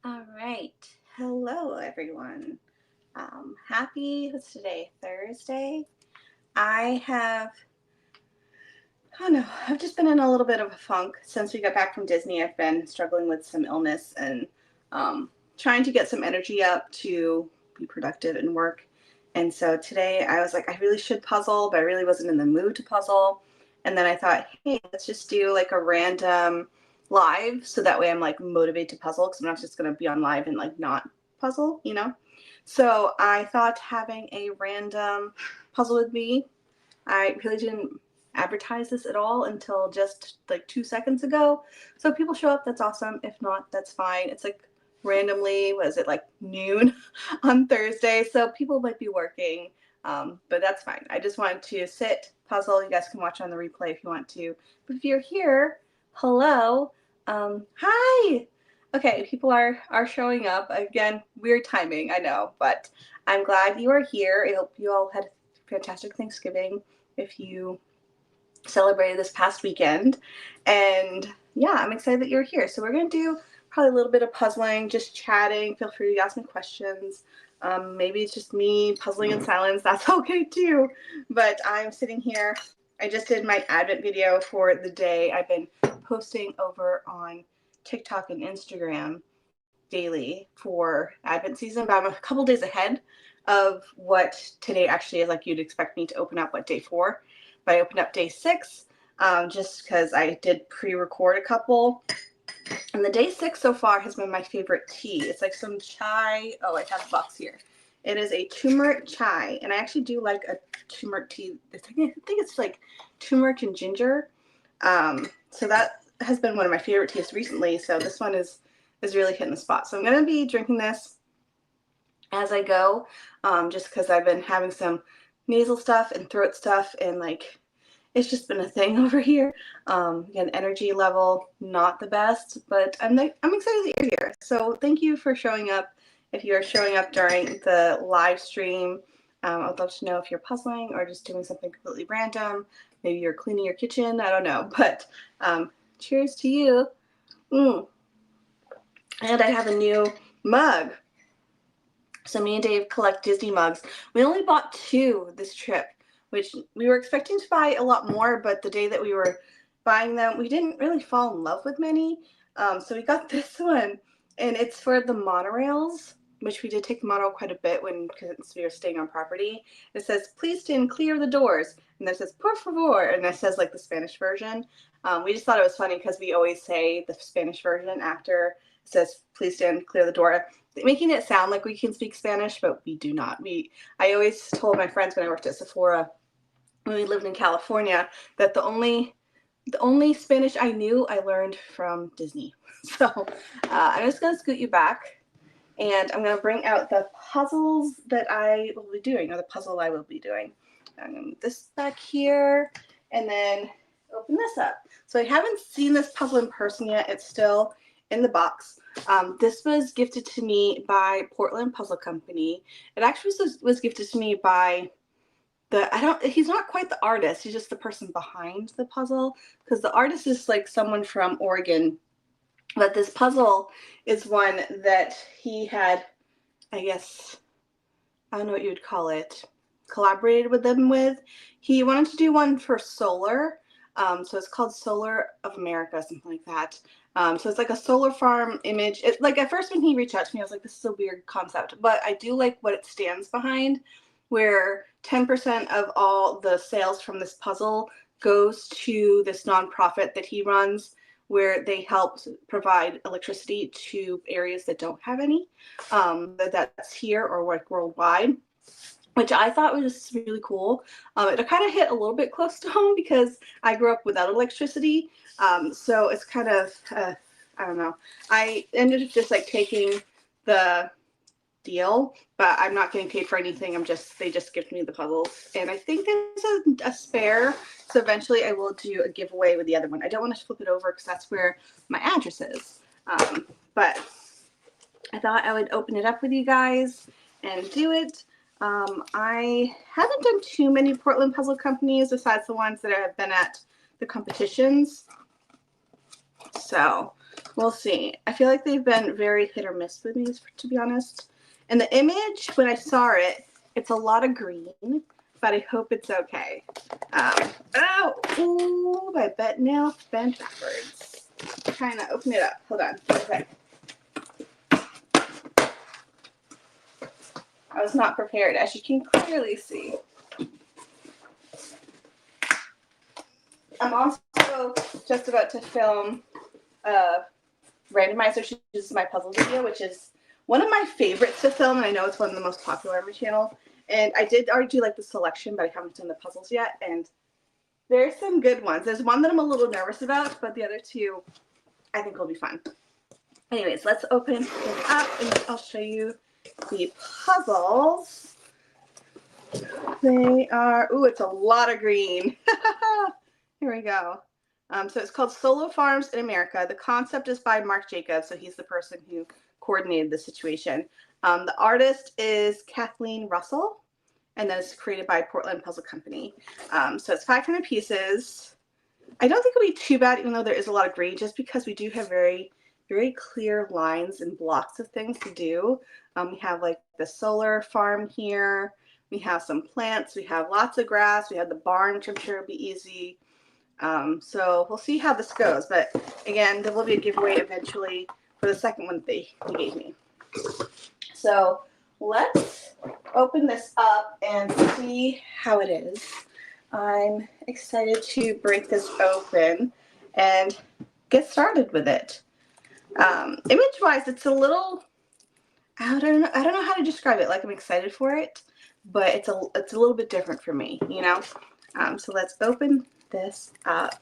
All right. Hello, everyone. What's today? Thursday. I have, I don't know, I've just been in a little bit of a funk since we got back from Disney. I've been struggling with some illness and trying to get some energy up to be productive and work. And so today I was like, I really should puzzle, but I really wasn't in the mood to puzzle. And then I thought, hey, let's just do like a random live so that way I'm like motivated to puzzle because I'm not just going to be on live and like not puzzle. So I thought having a random puzzle with me. I really didn't advertise this at all until just like 2 seconds ago. So if people show up, that's awesome. If not, that's fine. It's like randomly, was it like noon on Thursday? So people might be working, but that's fine. I just wanted to sit, puzzle. You guys can watch on the replay if you want to. But if you're here, hello. Hi. Okay, people are showing up. Again, weird timing, I know, but I'm glad you are here. I hope you all had a fantastic Thanksgiving if you celebrated this past weekend. And yeah, I'm excited that you're here. So we're going to do probably a little bit of puzzling, just chatting. Feel free to ask me questions. Maybe it's just me puzzling in silence. That's okay too. But I'm sitting here. I just did my Advent video for the day. I've been posting over on TikTok and Instagram daily for Advent season, but I'm a couple days ahead of what today actually is. Like you'd expect me to open up what day 4, but I opened up day 6 just because I did pre-record a couple. And the day 6 so far has been my favorite tea. It's like some chai. Oh, I have a box here. It is a turmeric chai, and I actually do like a turmeric tea. I think it's like turmeric and ginger. So that has been one of my favorite teas recently. So this one is really hitting the spot. So I'm going to be drinking this as I go, just because I've been having some nasal stuff and throat stuff, and like it's just been a thing over here. Again, energy level not the best, but I'm excited that you're here. So thank you for showing up. If you are showing up during the live stream, I'd love to know if you're puzzling or just doing something completely random. Maybe you're cleaning your kitchen. I don't know, but cheers to you. And I have a new mug. So me and Dave collect Disney mugs. We only bought 2 this trip, which we were expecting to buy a lot more, but the day that we were buying them, we didn't really fall in love with many. So we got this one, and it's for the monorails, which we did take the monorail quite a bit because we were staying on property. It says, please stand clear of the doors. And then it says, por favor, and it says like the Spanish version. We just thought it was funny because we always say the Spanish version after it says, please stand clear of the door, making it sound like we can speak Spanish, but we do not. I always told my friends when I worked at Sephora when we lived in California that the only Spanish I knew I learned from Disney. So I'm just gonna scoot you back, and I'm gonna bring out the puzzles that I will be doing, or the puzzle I will be doing. I'm gonna move this back here, and then open this up. So I haven't seen this puzzle in person yet. It's still in the box. This was gifted to me by Portland Puzzle Company. It actually was gifted to me by he's not quite the artist, he's just the person behind the puzzle, because the artist is like someone from Oregon, but this puzzle is one that he had, I guess, I don't know what you would call it, collaborated with them with. He wanted to do one for solar. So it's called Solar of America, something like that. So it's like a solar farm image. Like at first when he reached out to me, I was like, this is a weird concept, but I do like what it stands behind, where 10% of all the sales from this puzzle goes to this nonprofit that he runs, where they help provide electricity to areas that don't have any, that's here or like worldwide, which I thought was really cool. It kind of hit a little bit close to home because I grew up without electricity. So it's kind of, I don't know. I ended up just like taking the deal, but I'm not getting paid for anything. They just gift me the puzzles. And I think there's a spare. So eventually I will do a giveaway with the other one. I don't want to flip it over because that's where my address is. But I thought I would open it up with you guys and do it. I haven't done too many Portland Puzzle Companies besides the ones that have been at the competitions. So we'll see. I feel like they've been very hit or miss with me, to be honest. And the image, when I saw it, it's a lot of green, but I hope it's okay. Oh, ooh, my bed nail bent backwards. I'm trying to open it up. Hold on. Okay. I was not prepared, as you can clearly see. I'm also just about to film Randomizer Chooses My Puzzle video, which is one of my favorites to film, and I know it's one of the most popular on my channel. And I did already do like the selection, but I haven't done the puzzles yet. And there's some good ones. There's one that I'm a little nervous about, but the other two I think will be fun. Anyways, let's open it up and I'll show you the puzzles. They are, ooh, it's a lot of green. Here we go. So it's called Solo Farms in America. The concept is by Mark Jacobs, so he's the person who coordinated the situation. The artist is Kathleen Russell, and then it's created by Portland Puzzle Company. So it's 500 pieces. I don't think it'll be too bad, even though there is a lot of green, just because we do have very, very clear lines and blocks of things to do. We have like the solar farm here. We have some plants. We have lots of grass. We have the barn, which I'm sure will be easy. So we'll see how this goes. But again, there will be a giveaway eventually for the second one they gave me. So let's open this up and see how it is. I'm excited to break this open and get started with it. Image-wise, it's a little, I don't know how to describe it. Like, I'm excited for it, but it's a little bit different for me, you know? So let's open this up.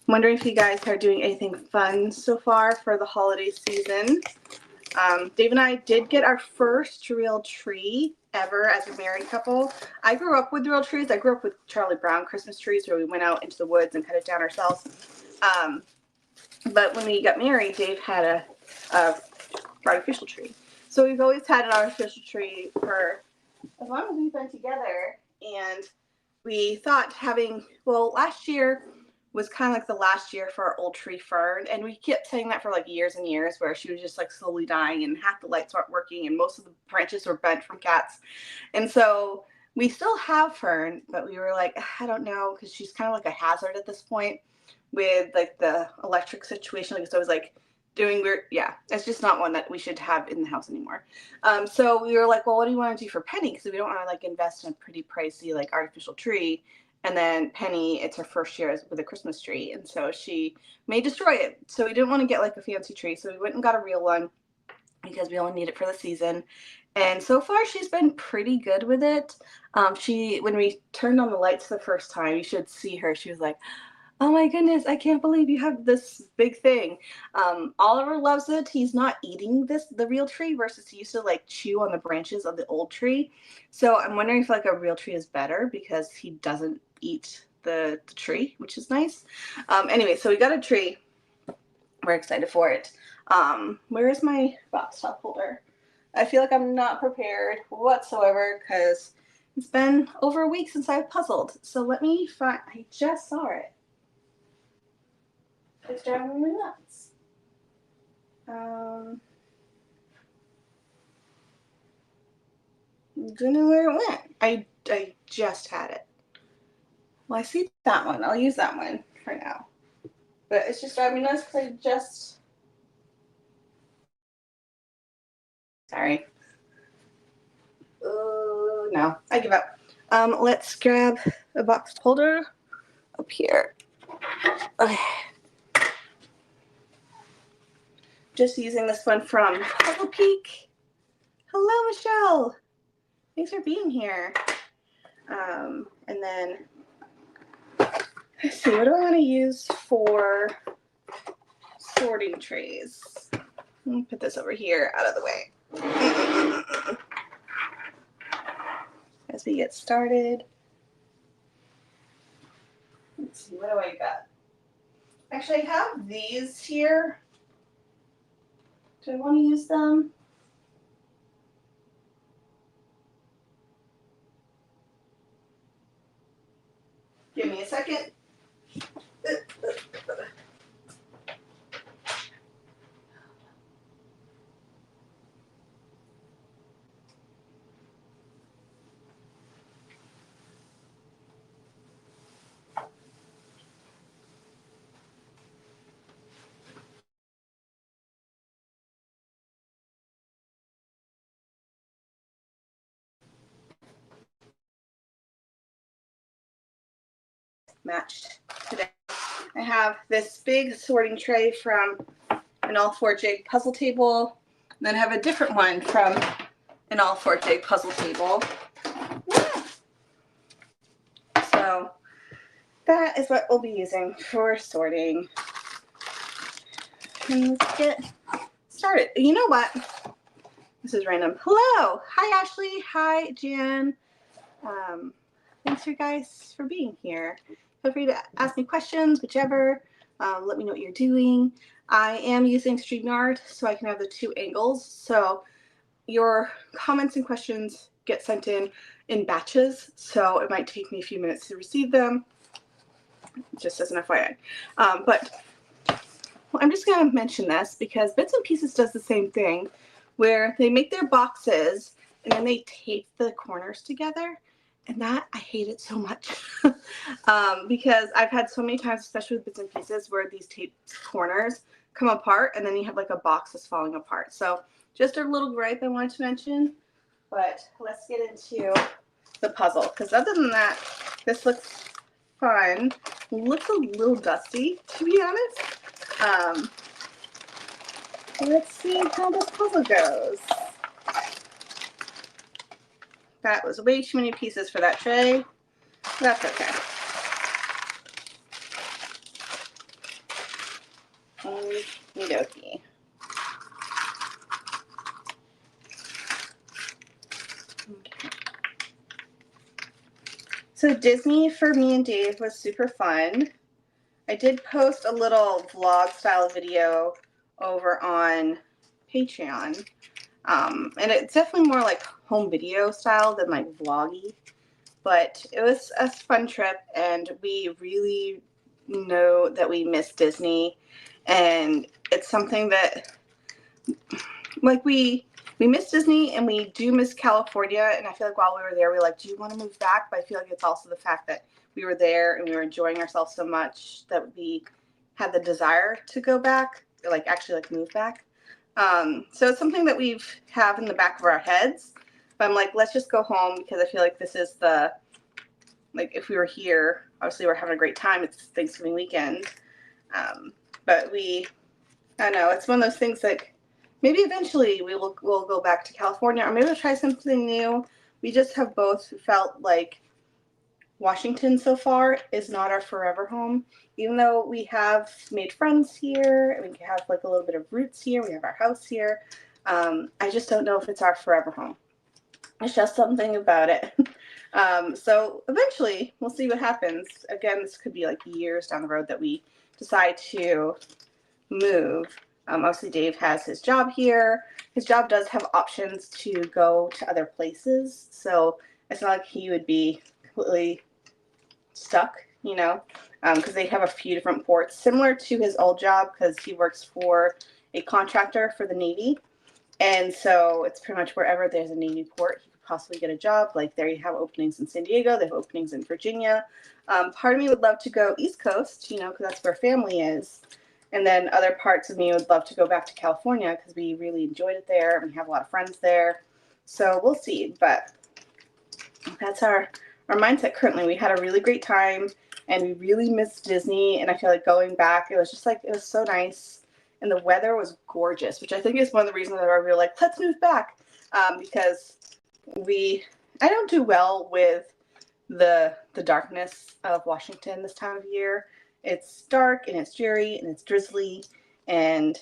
I'm wondering if you guys are doing anything fun so far for the holiday season. Dave and I did get our first real tree ever as a married couple. I grew up with real trees. I grew up with Charlie Brown Christmas trees where we went out into the woods and cut it down ourselves. But when we got married, Dave had a artificial tree. So we've always had an artificial tree for as long as we've been together. And we thought last year was kind of like the last year for our old tree fern, and we kept saying that for like years and years, where she was just like slowly dying and half the lights weren't working and most of the branches were bent from cats. And so we still have fern, but we were like, I don't know, because she's kind of like a hazard at this point with like the electric situation. Like it's always like doing weird, yeah, it's just not one that we should have in the house anymore. So we were like, well, what do you want to do for Penny? Because we don't want to like invest in a pretty pricey like artificial tree. And then Penny, it's her first year with a Christmas tree, and so she may destroy it. So we didn't want to get like a fancy tree, so we went and got a real one because we only need it for the season. And so far, she's been pretty good with it. When we turned on the lights the first time, you should see her. She was like, oh my goodness, I can't believe you have this big thing. Oliver loves it. He's not eating the real tree versus he used to like chew on the branches of the old tree. So I'm wondering if like a real tree is better because he doesn't eat the tree, which is nice. Anyway, so we got a tree. We're excited for it. Where is my box top holder? I feel like I'm not prepared whatsoever because it's been over a week since I've puzzled. So let me find, I just saw it. It's driving me nuts. I don't know where it went. I just had it. Well, I see that one. I'll use that one for now. But it's just driving me nuts because I just... Sorry. Oh, no. I give up. Let's grab a box holder up here. Okay. Just using this one from Puzzle Peak. Hello, Michelle. Thanks for being here. And then, let's see, what do I want to use for sorting trays? Let me put this over here out of the way. As we get started. Let's see, what do I got? Actually, I have these here. Do I want to use them? Give me a second. matched today. I have this big sorting tray from an All4Jig puzzle table. And then I have a different one from an All4Jig puzzle table. So that is what we'll be using for sorting. And let's get started. You know what? This is random. Hello. Hi, Ashley. Hi, Jan. Thanks, you guys, for being here. Feel free to ask me questions, whichever. Let me know what you're doing. I am using StreamYard so I can have the two angles. So your comments and questions get sent in batches. So it might take me a few minutes to receive them, just as an FYI. But I'm just going to mention this because Bits and Pieces does the same thing where they make their boxes and then they tape the corners together. And that, I hate it so much because I've had so many times, especially with Bits and Pieces, where these taped corners come apart and then you have like a box that's falling apart. So just a little gripe I wanted to mention, but let's get into the puzzle because other than that, this looks fun. It looks a little dusty, to be honest. Let's see how this puzzle goes. That was way too many pieces for that tray. That's okay. Okie dokie. Okay. So Disney for me and Dave was super fun. I did post a little vlog style video over on Patreon. And it's definitely more like home video style than like vloggy. But it was a fun trip, and we really know that we miss Disney. And it's something that, like, we miss Disney and we do miss California. And I feel like while we were there, we were like, do you want to move back? But I feel like it's also the fact that we were there and we were enjoying ourselves so much that we had the desire to go back, or like actually like move back. So it's something that we've have in the back of our heads. But I'm like, let's just go home because I feel like this is the, like if we were here, obviously we're having a great time. It's Thanksgiving weekend. But I don't know, it's one of those things that maybe eventually we'll go back to California or maybe we'll try something new. We just have both felt like Washington so far is not our forever home. Even though we have made friends here and we have like a little bit of roots here, we have our house here. I just don't know if it's our forever home. It's just something about it. So eventually we'll see what happens. Again, this could be like years down the road that we decide to move. Obviously Dave has his job here. His job does have options to go to other places. So it's not like he would be completely stuck, you know, because they have a few different ports similar to his old job because he works for a contractor for the Navy. And so it's pretty much wherever there's a Navy port, he could possibly get a job. Like there you have openings in San Diego, they have openings in Virginia. Part of me would love to go East Coast, you know, because that's where family is. And then other parts of me would love to go back to California because we really enjoyed it there and we have a lot of friends there. So we'll see. But that's our mindset currently. We had a really great time and we really missed Disney. And I feel like going back, it was just like, it was so nice. And the weather was gorgeous, which I think is one of the reasons that we were like, let's move back. Because I don't do well with the darkness of Washington this time of year. It's dark and it's dreary and it's drizzly, and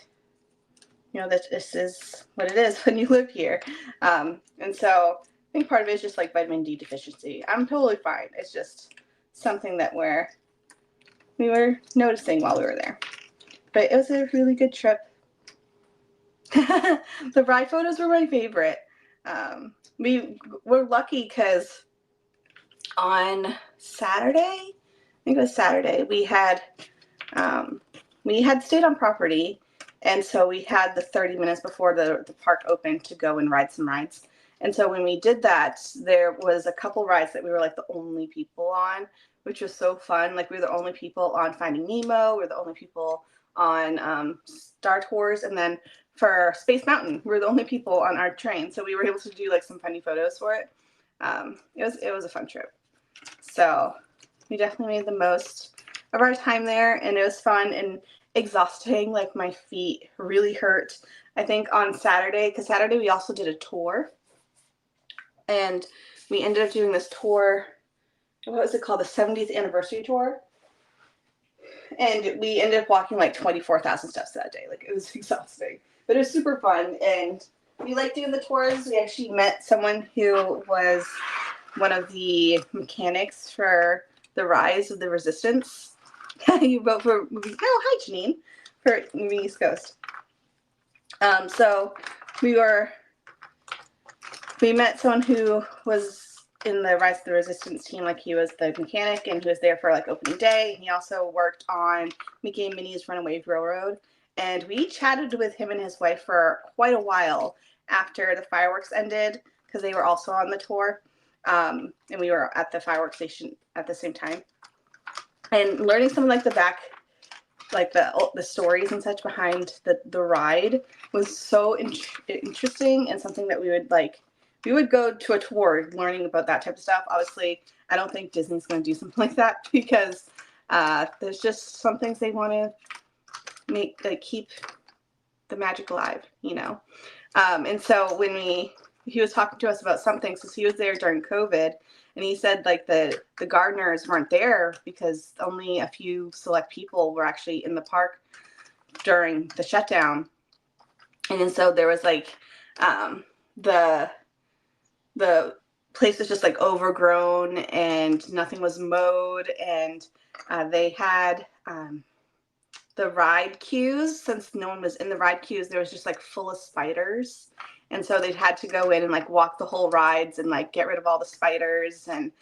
you know that this is what it is when you live here. And so I think part of it is just like vitamin D deficiency. I'm totally fine. It's just something that we were noticing while we were there. But it was a really good trip. The ride photos were my favorite. We were lucky because on Saturday, I think it was Saturday, we had stayed on property, and so we had the 30 minutes before the park opened to go and ride some rides. And so when we did that, there was a couple rides that we were like the only people on, which was so fun. Like we were the only people on Finding Nemo, we were the only people on Star Tours, and then for Space Mountain, we were the only people on our train. So we were able to do like some funny photos for it. It was a fun trip. So we definitely made the most of our time there, and it was fun and exhausting. Like my feet really hurt, I think, on Saturday, because Saturday we also did a tour, and we ended up doing this tour. What was it called? The 70th anniversary tour. And we ended up walking like 24,000 steps that day. Like, it was exhausting, but it was super fun. And we liked doing the tours. We actually met someone who was one of the mechanics for the Rise of the Resistance. You vote for movie. Oh, hi, Janine, for movie East Coast. So we met someone who was in the Rise of the Resistance team. Like, he was the mechanic, and he was there for like opening day. He also worked on Mickey and Minnie's Runaway Railroad, and we chatted with him and his wife for quite a while after the fireworks ended, because they were also on the tour, and we were at the fireworks station at the same time, and learning some of like the back, like the stories and such behind the ride was so interesting, and something that we would go to a tour learning about that type of stuff. Obviously, I don't think Disney's going to do something like that, because there's just some things they want to make, like, keep the magic alive, you know? And so when he was talking to us about something, since he was there during COVID, and he said like the gardeners weren't there because only a few select people were actually in the park during the shutdown. And so there was like the place was just like overgrown, and nothing was mowed, and they had the ride queues. Since no one was in the ride queues, there was just like full of spiders, and so they had to go in and like walk the whole rides and like get rid of all the spiders and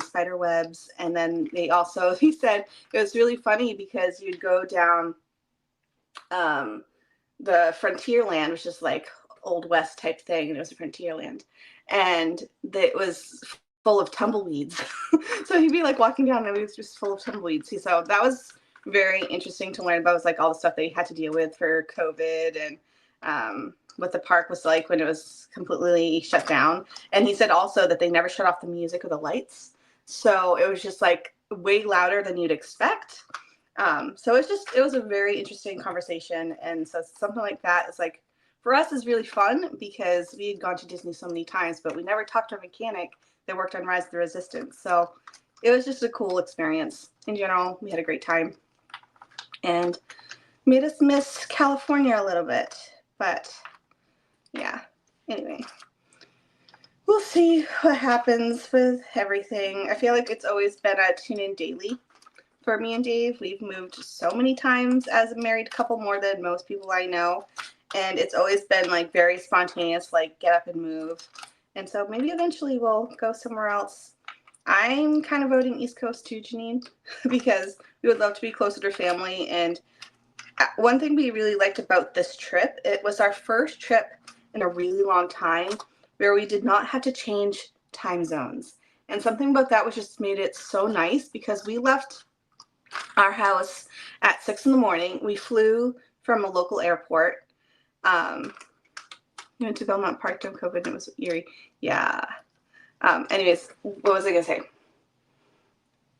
spider webs. And then they also, he said it was really funny because you'd go down the Frontierland, which is like Old West type thing, and it was a Frontierland, and it was full of tumbleweeds. So he'd be like walking down, and it was just full of tumbleweeds. So that was very interesting to learn about. It was like all the stuff they had to deal with for COVID, and what the park was like when it was completely shut down. And he said also that they never shut off the music or the lights, so it was just like way louder than you'd expect. So it was a very interesting conversation. And so something like that is like, for us, is really fun, because we had gone to Disney so many times, but we never talked to a mechanic that worked on Rise of the Resistance. So it was just a cool experience. In general, we had a great time, and made us miss California a little bit. But yeah, anyway, we'll see what happens with everything. I feel like it's always been a tune in daily for me and Dave. We've moved so many times as a married couple, more than most people I know. And it's always been like very spontaneous, like get up and move. And so maybe eventually we'll go somewhere else. I'm kind of voting East Coast too, Janine, because we would love to be closer to family. And one thing we really liked about this trip, it was our first trip in a really long time where we did not have to change time zones. And something about that was just made it so nice, because we left our house at 6 in the morning. We flew from a local airport. We went to Belmont Park during COVID, and it was eerie. Yeah. Anyways, what was I gonna say?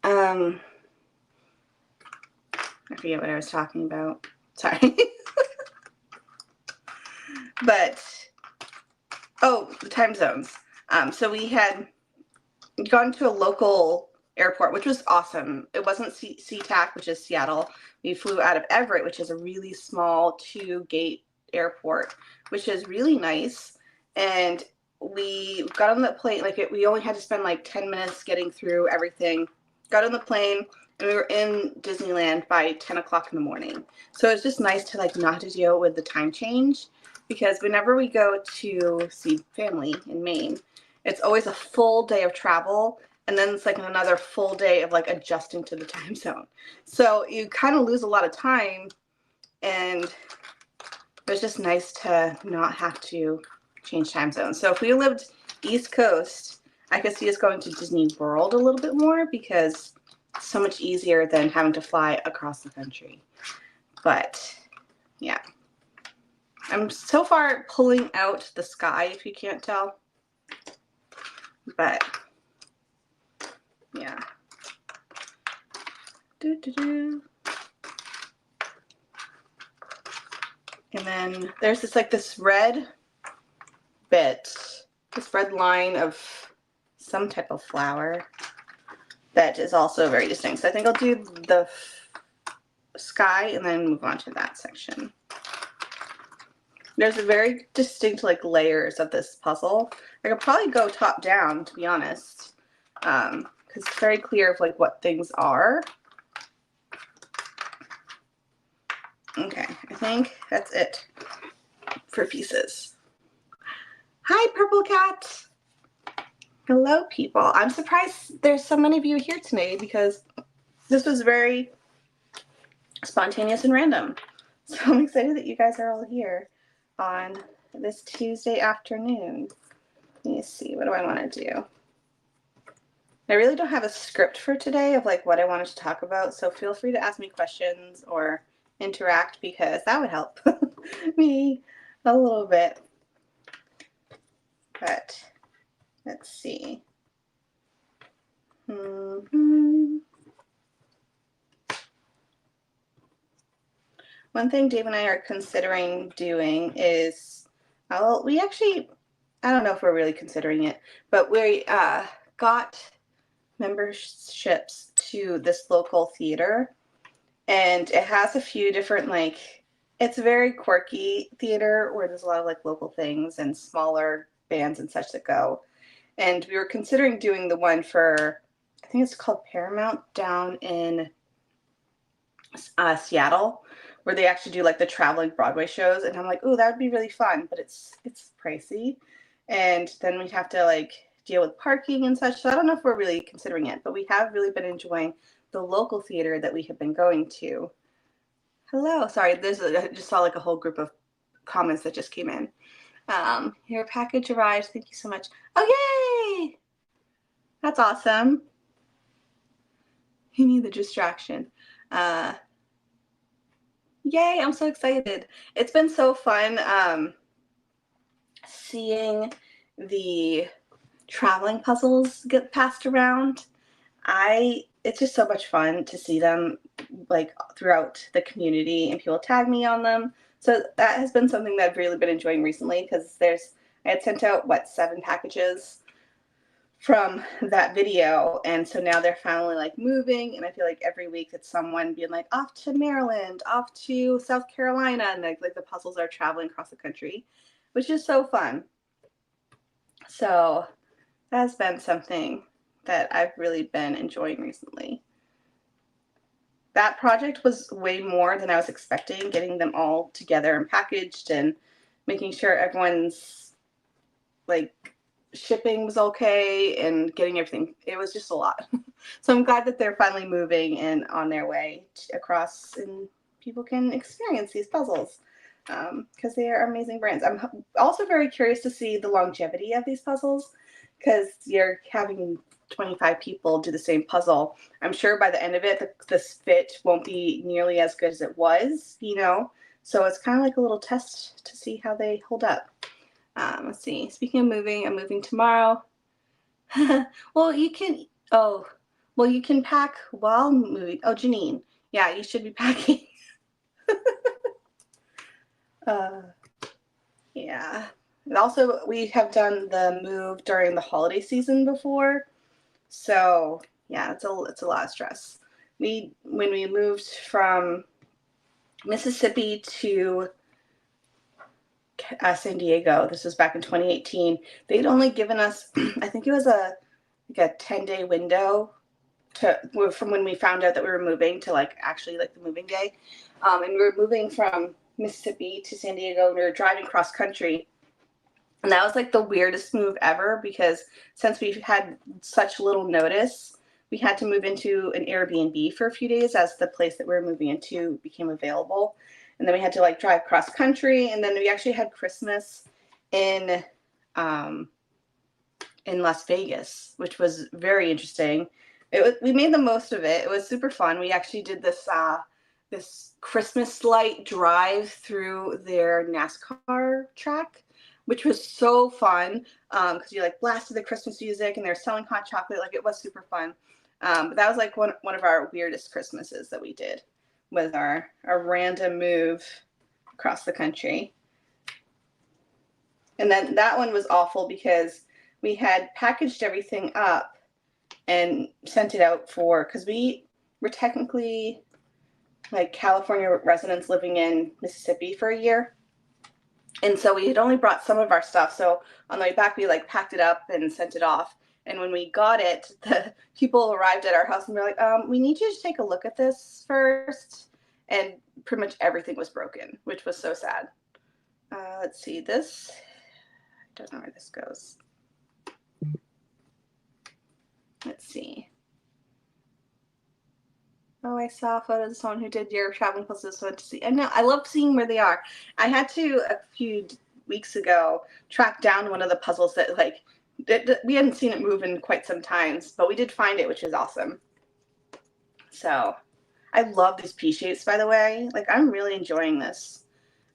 I forget what I was talking about. Sorry. But the time zones. So we had gone to a local airport, which was awesome. It wasn't SeaTac, which is Seattle. We flew out of Everett, which is a really small 2-gate airport, which is really nice. And we got on the plane, we only had to spend like 10 minutes getting through everything. Got on the plane, and we were in Disneyland by 10 o'clock in the morning. So it's just nice to like not have to deal with the time change, because whenever we go to see family in Maine, it's always a full day of travel, and then it's like another full day of like adjusting to the time zone. So you kind of lose a lot of time, and it was just nice to not have to change time zones. So if we lived East Coast, I could see us going to Disney World a little bit more, because it's so much easier than having to fly across the country. But yeah, I'm so far pulling out the sky, if you can't tell. But yeah, And then there's this red bit, this red line of some type of flower that is also very distinct. So I think I'll do the sky and then move on to that section. There's a very distinct layers of this puzzle. I could probably go top down, to be honest, because it's very clear of what things are. Okay, I think that's it for pieces. Hi, Purple Cat. Hello, people. I'm surprised there's so many of you here today because this was very spontaneous and random. So I'm excited that you guys are all here on this Tuesday afternoon. Let me see, what do I want to do? I really don't have a script for today of what I wanted to talk about, so feel free to ask me questions or interact because that would help me a little bit. But let's see. One thing Dave and I are considering doing is, we actually, I don't know if we're really considering it, but we got memberships to this local theater, and it has a few different, it's a very quirky theater where there's a lot of local things and smaller bands and such that go. And we were considering doing the one for, I think it's called Paramount, down in Seattle, where they actually do the traveling Broadway shows. And I'm like, oh, that would be really fun, but it's pricey. And then we'd have to deal with parking and such. So I don't know if we're really considering it, but we have really been enjoying the local theater that we have been going to. Hello. Sorry, I just saw a whole group of comments that just came in. Your package arrived. Thank you so much. Oh, yay! That's awesome. You need the distraction. Yay, I'm so excited. It's been so fun seeing the traveling puzzles get passed around. It's just so much fun to see them throughout the community, and people tag me on them. So that has been something that I've really been enjoying recently because I had sent out 7 packages from that video, and so now they're finally moving, and I feel every week it's someone being off to Maryland, off to South Carolina, and the puzzles are traveling across the country, which is so fun. So that's been something that I've really been enjoying recently. That project was way more than I was expecting, getting them all together and packaged and making sure everyone's shipping was okay and getting everything. It was just a lot. So I'm glad that they're finally moving and on their way across, and people can experience these puzzles because they are amazing brands. I'm also very curious to see the longevity of these puzzles because you're having 25 people do the same puzzle. I'm sure by the end of it, the fit won't be nearly as good as it was, So it's kind of a little test to see how they hold up. Let's see. Speaking of moving, I'm moving tomorrow. Well, you can pack while moving. Oh, Janine. Yeah, you should be packing. Yeah. And also, we have done the move during the holiday season before. So, yeah, it's a lot of stress. When we moved from Mississippi to San Diego, this was back in 2018, they'd only given us, I think it was a 10-day window from when we found out that we were moving to actually the moving day. And we were moving from Mississippi to San Diego, and we were driving cross country. And that was the weirdest move ever because since we've had such little notice, we had to move into an Airbnb for a few days as the place that we were moving into became available. And then we had to drive cross country. And then we actually had Christmas in Las Vegas, which was very interesting. We made the most of it. It was super fun. We actually did this Christmas light drive through their NASCAR track, which was so fun because you blasted the Christmas music and they're selling hot chocolate. It was super fun. But that was like one of our weirdest Christmases that we did, was our random move across the country. And then that one was awful because we had packaged everything up and sent it out because we were technically like California residents living in Mississippi for a year. And so we had only brought some of our stuff. So on the way back, we like packed it up and sent it off. And when we got it, the people arrived at our house and were like, we need you to take a look at this first. And pretty much everything was broken, which was so sad. Let's see, this, I don't know where this goes. Let's see. Oh, I saw photos of someone who did your traveling puzzles. So to see, and no, I love seeing where they are. I had to a few weeks ago track down one of the puzzles that like we hadn't seen it move in quite some times, but we did find it, which is awesome. So I love these pea shapes, by the way. Like I'm really enjoying this.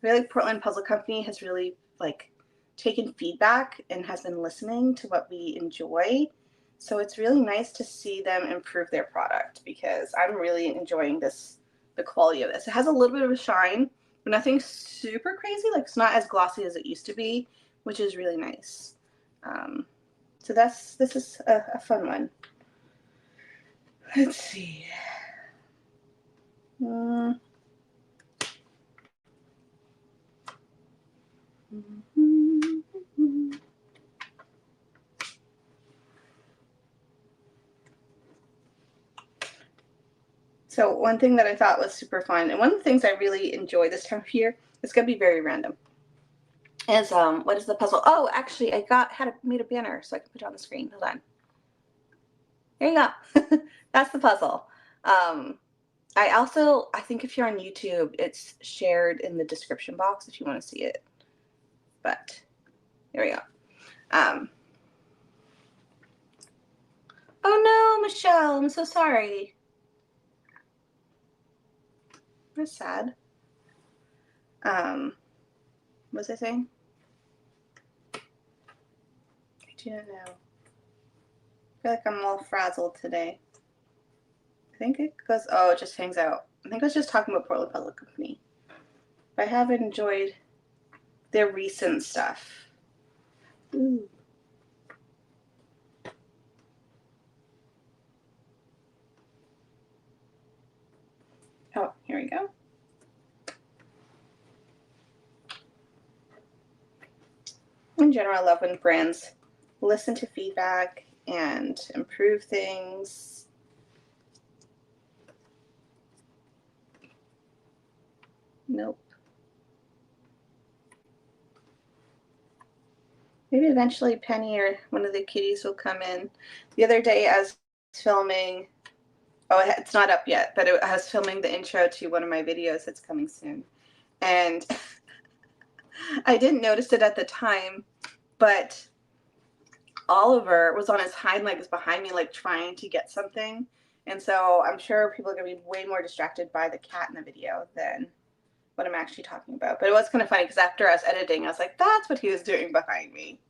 I feel like Portland Puzzle Company has really like taken feedback and has been listening to what we enjoy. So it's really nice to see them improve their product because I'm really enjoying the quality of this. It has a little bit of a shine, but nothing super crazy. Like it's not as glossy as it used to be, which is really nice. So this is a fun one. Let's see. So one thing that I thought was super fun, and one of the things I really enjoy this time of year, it's gonna be very random, is what is the puzzle? Oh, actually, I made a banner so I can put it on the screen. Hold on. There you go. That's the puzzle. I think if you're on YouTube, it's shared in the description box if you want to see it. But there we go. Oh no, Michelle, I'm so sorry. That's sad. What was I saying? I do not know. I feel like I'm all frazzled today. I think it goes, oh, it just hangs out. I think I was just talking about Portland Puzzle Company. But I have enjoyed their recent stuff. Ooh. Oh, here we go. In general, I love when brands listen to feedback and improve things. Nope. Maybe eventually Penny or one of the kitties will come in. The other day I was filming, it's not up yet, but I was filming the intro to one of my videos that's coming soon. And I didn't notice it at the time, but Oliver was on his hind legs behind me, like trying to get something. And so I'm sure people are going to be way more distracted by the cat in the video than what I'm actually talking about. But it was kind of funny because after I was editing, I was like, that's what he was doing behind me.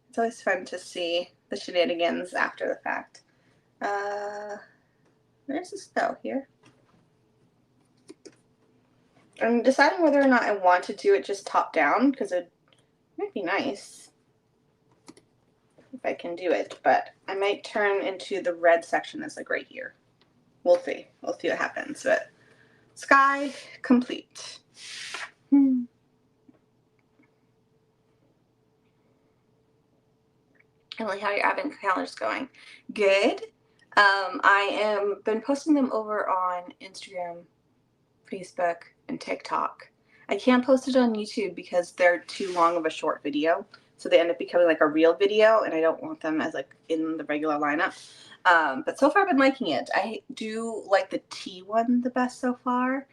It's always fun to see the shenanigans after the fact. Where's this go here? I'm deciding whether or not I want to do it just top down because it might be nice if I can do it, but I might turn into the red section that's like right here. We'll see. We'll see what happens. But sky complete. Emily, how are your advent calendars going? Good. I am been posting them over on Instagram, Facebook, and TikTok. I can't post it on YouTube because they're too long of a short video. So they end up becoming like a real video, and I don't want them as like in the regular lineup. But so far I've been liking it. I do like the tea one the best so far,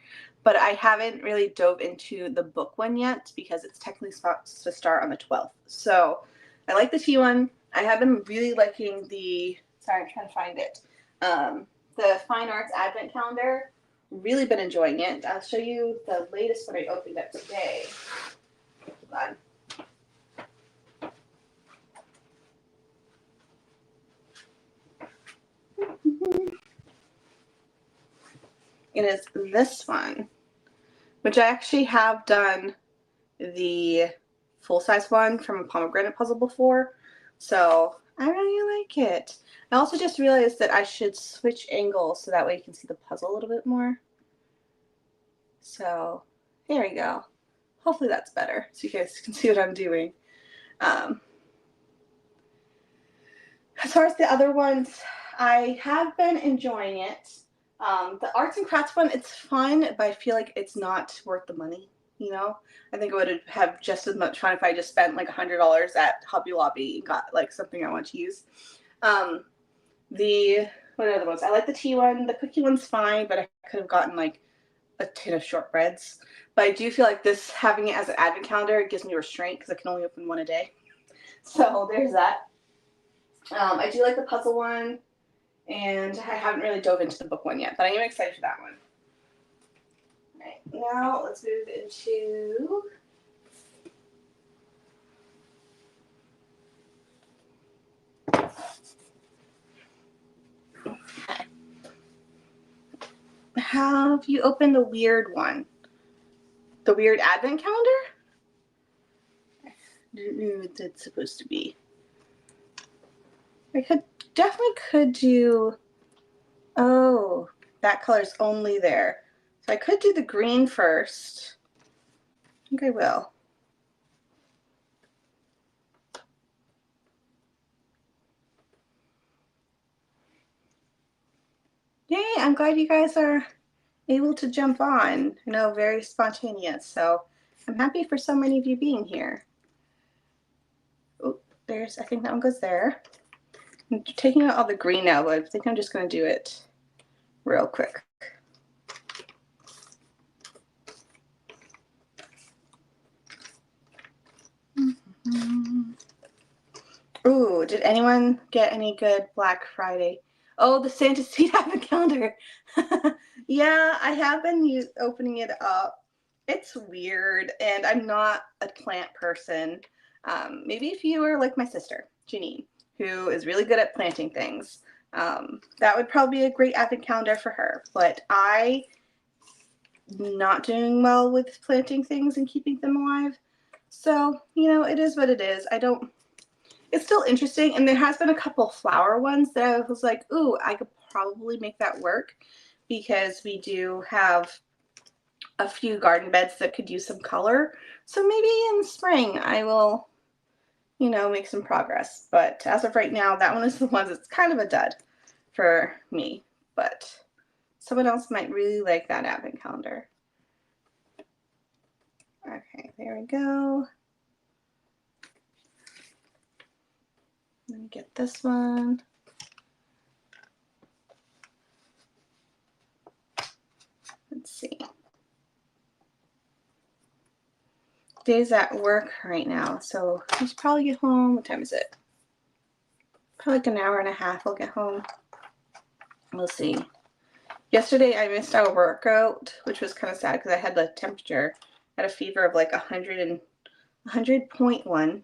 but I haven't really dove into the book one yet because it's technically supposed to start on the 12th. So I like the tea one. I have been really liking sorry, I'm trying to find it. The Fine Arts Advent Calendar. Really been enjoying it. I'll show you the latest one I opened up today. Hold on. It is this one, which I actually have done the full-size one from a pomegranate puzzle before, so I really like it. I also just realized that I should switch angles so that way you can see the puzzle a little bit more. So there we go. Hopefully that's better so you guys can see what I'm doing. As far as the other ones, I have been enjoying it. The arts and crafts one, it's fun, but I feel like it's not worth the money, you know? I think I would have just as much fun if I just spent like $100 at Hobby Lobby and got like something I want to use. What are the ones? I like the tea one. The cookie one's fine, but I could have gotten like a tin of shortbreads. But I do feel like this, having it as an advent calendar, gives me restraint because I can only open one a day. So there's that. I do like the puzzle one, and I haven't really dove into the book one yet, but I am excited for that one. All right, now let's move into have you opened the weird one? The weird advent calendar? I don't know what that's supposed to be. I definitely could do, oh, that color's only there. So I could do the green first. I think I will. Yay, I'm glad you guys are able to jump on. I know, very spontaneous, so I'm happy for so many of you being here. Oh, I think that one goes there. I'm taking out all the green now, but I think I'm just going to do it real quick. Ooh, did anyone get any good Black Friday? Oh, the Santa Seed Advent Calendar. Yeah, I have been opening it up. It's weird, and I'm not a plant person. Maybe if you are like my sister, Janine, who is really good at planting things, that would probably be a great Advent Calendar for her. But I'm not doing well with planting things and keeping them alive. So, you know, it is what it is. It's still interesting, and there has been a couple flower ones that I was like, ooh, I could probably make that work because we do have a few garden beds that could use some color. So maybe in spring I will, you know, make some progress. But as of right now, that one is the one that's kind of a dud for me. But someone else might really like that advent calendar. Okay, there we go. Let me get this one. Let's see. Days at work right now, so I should probably get home. What time is it? Probably like an hour and a half I'll get home. We'll see. Yesterday I missed our workout, which was kind of sad because I had the temperature. I had a fever of like 100.1,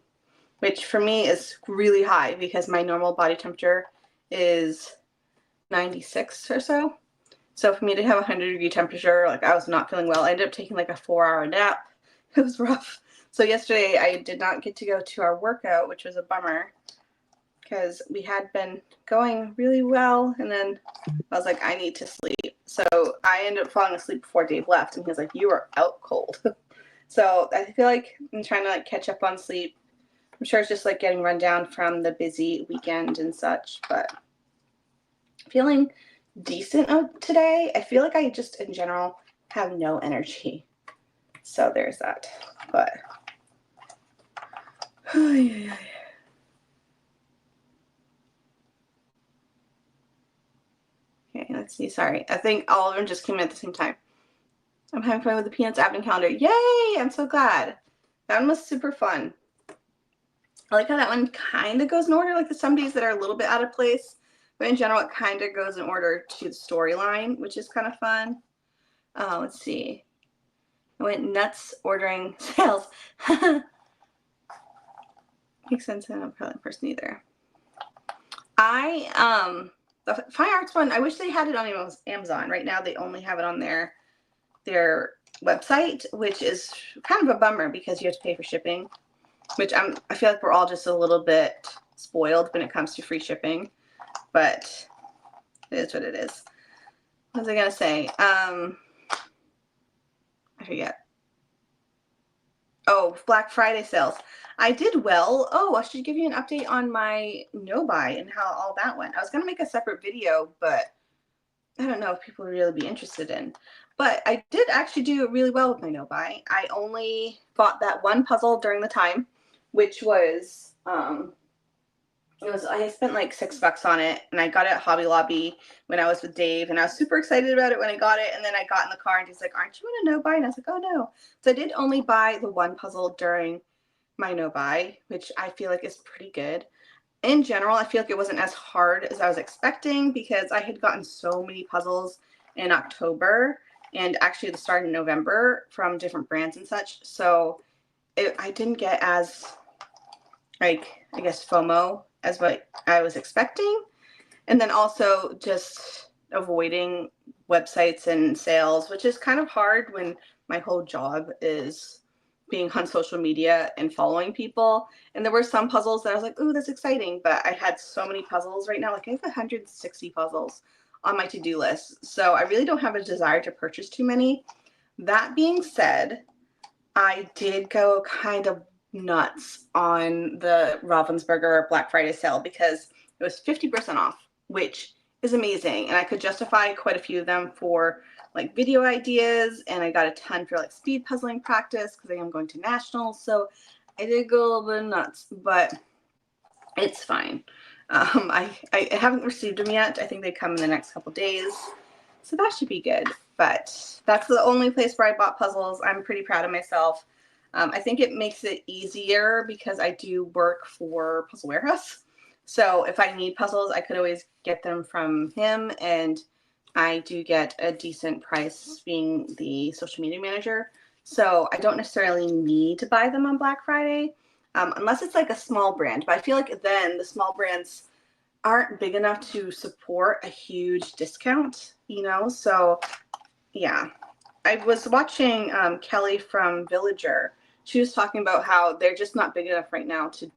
which for me is really high because my normal body temperature is 96 or so. So for me to have a 100-degree temperature, like I was not feeling well. I ended up taking like a 4-hour nap. It was rough. So yesterday I did not get to go to our workout, which was a bummer because we had been going really well, and then I was like, I need to sleep. So I ended up falling asleep before Dave left, and he was like, you were out cold. So I feel like I'm trying to like catch up on sleep. I'm sure it's just like getting run down from the busy weekend and such, but feeling decent today. I feel like I just in general have no energy. So there's that. But okay, let's see. Sorry. I think all of them just came in at the same time. I'm having fun with the Peanuts Advent Calendar. Yay! I'm so glad. That one was super fun. I like how that one kind of goes in order, like there's some days that are a little bit out of place, but in general it kind of goes in order to the storyline, which is kind of fun. Let's see. I went nuts ordering sales. Makes sense. I'm not a person either. I The Fine Arts one, I wish they had it on Amazon. Right now, they only have it on their website, which is kind of a bummer because you have to pay for shipping, which I feel like we're all just a little bit spoiled when it comes to free shipping, but it is what it is. What was I gonna say? I forget. Oh, Black Friday sales. I did well. Oh, I should give you an update on my no-buy and how all that went. I was gonna make a separate video, but I don't know if people would really be interested in. But I did actually do really well with my no-buy. I only bought that one puzzle during the time, which was I spent like $6 on it, and I got it at Hobby Lobby when I was with Dave, and I was super excited about it when I got it. And then I got in the car, and he's like, "Aren't you in a no-buy?" And I was like, "Oh no." So I did only buy the one puzzle during my no-buy, which I feel like is pretty good. In general, I feel like it wasn't as hard as I was expecting because I had gotten so many puzzles in October and actually the start of November from different brands and such. So I didn't get as, like, I guess FOMO as what I was expecting. And then also just avoiding websites and sales, which is kind of hard when my whole job is being on social media and following people. And there were some puzzles that I was like, ooh, that's exciting. But I had so many puzzles right now. Like I have 160 puzzles on my to-do list. So I really don't have a desire to purchase too many. That being said, I did go kind of nuts on the Ravensburger Black Friday sale because it was 50% off, which is amazing. And I could justify quite a few of them for like video ideas, and I got a ton for like speed puzzling practice because I am going to nationals. So I did go a little bit nuts, but it's fine. I haven't received them yet. I think they come in the next couple days. So that should be good. But that's the only place where I bought puzzles. I'm pretty proud of myself. I think it makes it easier because I do work for Puzzle Warehouse. So if I need puzzles, I could always get them from him. And I do get a decent price being the social media manager. So I don't necessarily need to buy them on Black Friday, unless it's like a small brand. But I feel like then the small brands aren't big enough to support a huge discount, you know? So yeah, I was watching Kelly from Villager. She was talking about how they're just not big enough right now to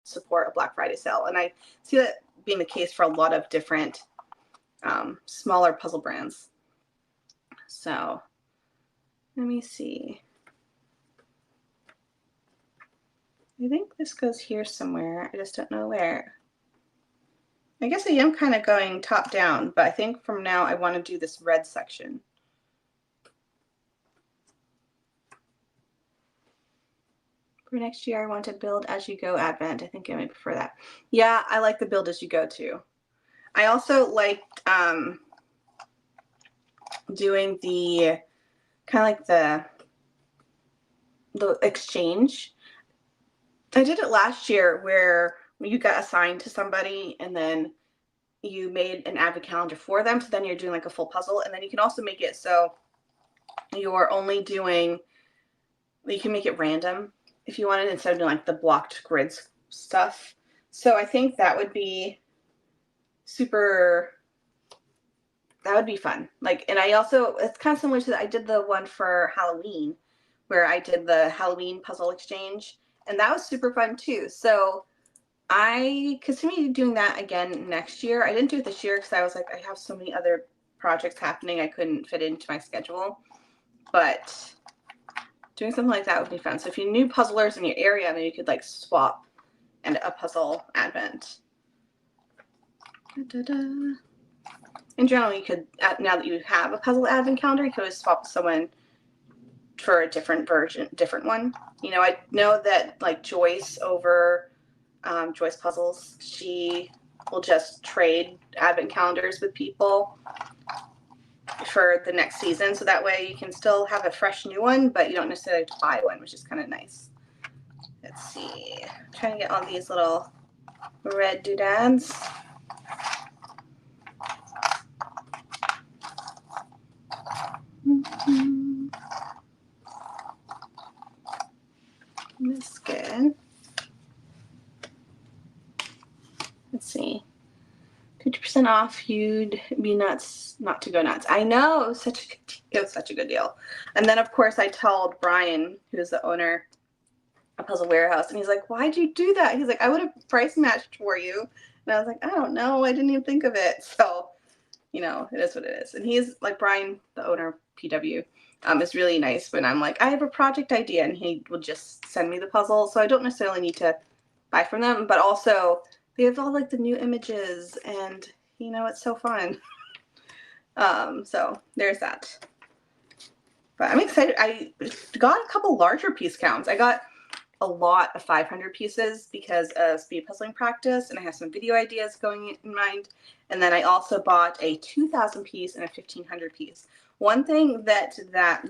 support a Black Friday sale. And I see that being the case for a lot of different smaller puzzle brands. So let me see. I think this goes here somewhere. I just don't know where. I guess I am kind of going top down, but I think from now I want to do this red section. For next year, I want to build as you go Advent. I think I might prefer that. Yeah, I like the build as you go too. I also liked doing the kind of like the exchange. I did it last year where you got assigned to somebody and then you made an advent calendar for them. So then you're doing like a full puzzle, and then you can also make it so you're only doing, you can make it random if you wanted instead of doing like the blocked grids stuff. So I think that would be that would be fun. Like, and I also, it's kind of similar to I did the one for Halloween where I did the Halloween puzzle exchange, and that was super fun too. So I continue doing that again next year. I didn't do it this year because I was like, I have so many other projects happening. I couldn't fit it into my schedule, but doing something like that would be fun. So if you knew puzzlers in your area, then you could like swap and a puzzle advent. Da, da, da. In general, you could, now that you have a puzzle advent calendar, you could always swap with someone for a different one. You know, I know that like Joyce over Joyce Puzzles, she will just trade advent calendars with people for the next season. So that way you can still have a fresh new one, but you don't necessarily have to buy one, which is kind of nice. Let's see. I'm trying to get all these little red doodads. That's good. Let's see. 10% off, you'd be nuts not to go nuts. I know, it was such a good deal. And then, of course, I told Brian, who's the owner of Puzzle Warehouse, and he's like, why'd you do that? He's like, I would have price matched for you. And I was like, I don't know. I didn't even think of it. So, you know, it is what it is. And he's like, Brian, the owner of PW, is really nice when I'm like, I have a project idea, and he will just send me the puzzle. So I don't necessarily need to buy from them, but also they have all like the new images, and you know, it's so fun. So there's that. But I'm excited. I got a couple larger piece counts. I got a lot of 500 pieces because of speed puzzling practice, and I have some video ideas going in mind. And then I also bought a 2,000 piece and a 1,500 piece. One thing that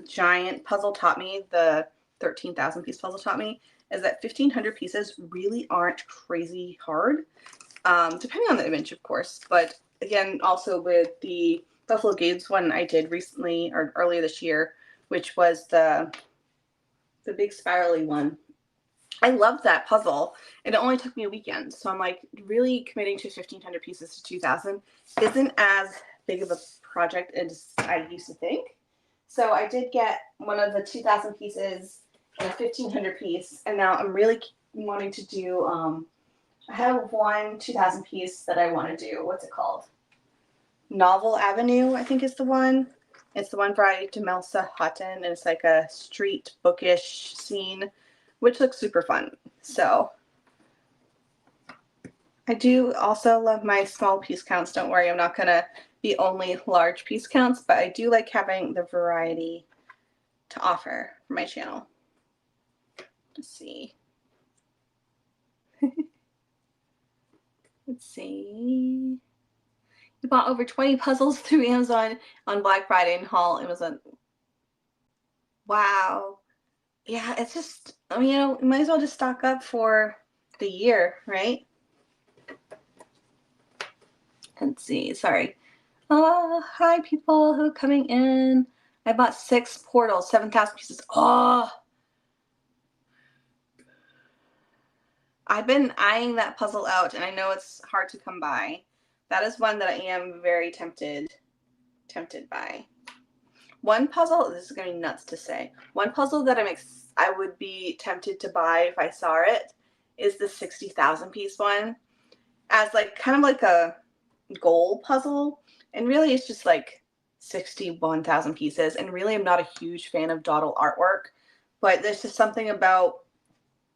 giant puzzle taught me, the 13,000 piece puzzle taught me, is that 1,500 pieces really aren't crazy hard, depending on the image, of course. But again, also with the Buffalo Games one I did recently or earlier this year, which was the big spirally one. I loved that puzzle, and it only took me a weekend. So I'm like, really committing to 1,500 pieces to 2,000 isn't as big of a project as I used to think. So I did get one of the 2,000 pieces and a 1,500 piece, and now I'm really wanting to do, I have one 2,000 piece that I want to do. What's it called? Novel Avenue, I think is the one. It's the one by Demelsa Hutton, and it's like a street bookish scene, which looks super fun. So I do also love my small piece counts. Don't worry, I'm not going to be only large piece counts, but I do like having the variety to offer for my channel. Let's see. Let's see. We bought over 20 puzzles through Amazon on Black Friday and haul. It was a wow. Yeah, it's just, I mean, you know, you might as well just stock up for the year, right? Let's see, sorry. Hi people who are coming in. I bought 6 portals, 7,000 pieces. Oh, I've been eyeing that puzzle out, and I know it's hard to come by. That is one that I am very tempted by. One puzzle, this is gonna be nuts to say. One puzzle that I would be tempted to buy if I saw it is the 60,000 piece one, as like kind of like a goal puzzle, and really it's just like 61,000 pieces. And really, I'm not a huge fan of dawdle artwork, but there's just something about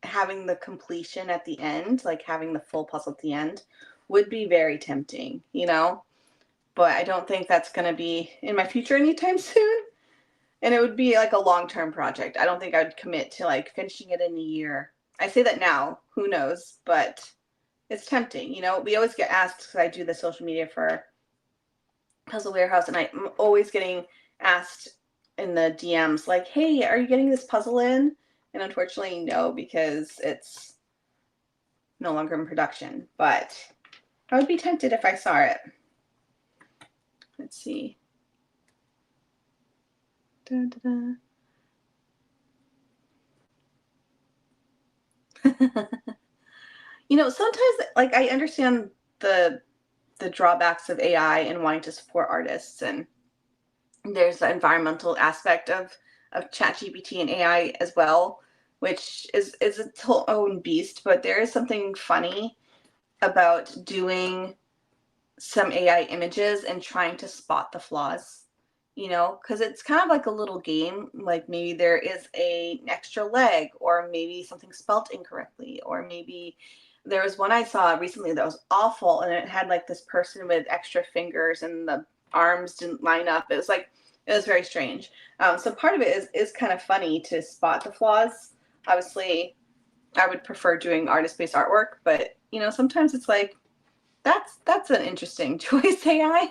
having the completion at the end, like having the full puzzle at the end, would be very tempting, you know. But I don't think that's going to be in my future anytime soon. And it would be like a long-term project. I don't think I would commit to like finishing it in a year. I say that now, who knows, but it's tempting. You know, we always get asked, because I do the social media for Puzzle Warehouse, and I'm always getting asked in the DMs, like, hey, are you getting this puzzle in? And unfortunately, no, because it's no longer in production. But I would be tempted if I saw it. Let's see. Da, da, da. You know, sometimes like I understand the drawbacks of AI and wanting to support artists, and there's the environmental aspect of ChatGPT and AI as well, which is its whole own beast. But there is something funny about doing some AI images and trying to spot the flaws, you know, because it's kind of like a little game. Like maybe there is an extra leg, or maybe something spelt incorrectly, or maybe there was one I saw recently that was awful, and it had like this person with extra fingers and the arms didn't line up. It was very strange. So part of it is kind of funny to spot the flaws. Obviously, I would prefer doing artist-based artwork, but you know, sometimes it's like, that's an interesting choice, AI.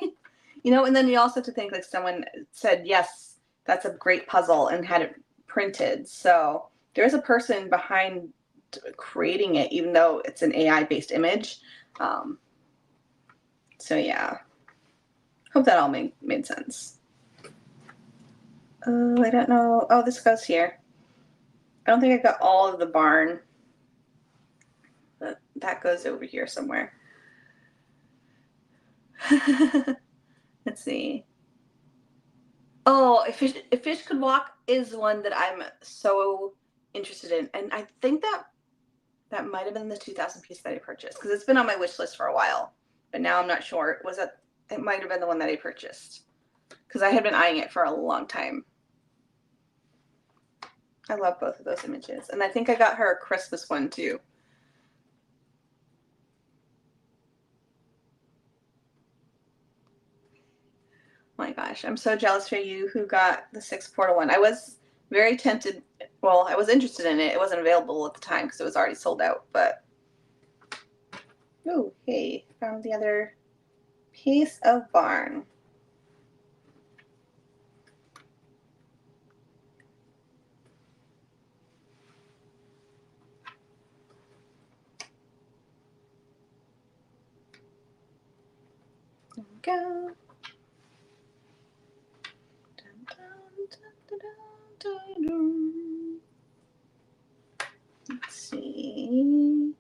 You know, and then you also have to think like someone said, yes, that's a great puzzle, and had it printed. So there's a person behind creating it, even though it's an AI based image. So yeah, hope that all made sense. Oh, I don't know. Oh, this goes here. I don't think I got all of the barn, but that goes over here somewhere. Let's see. Oh, if fish could walk is one that I'm so interested in, and I think that might have been the 2,000 piece that I purchased because it's been on my wish list for a while, but now I'm not sure. It might have been the one that I purchased because I had been eyeing it for a long time. I love both of those images, and I think I got her a Christmas one too. Oh my gosh, I'm so jealous for you who got the 6 portal one. I was very tempted. Well, I was interested in it. It wasn't available at the time because it was already sold out, but oh, hey, found the other piece of barn. There we go. Let's see.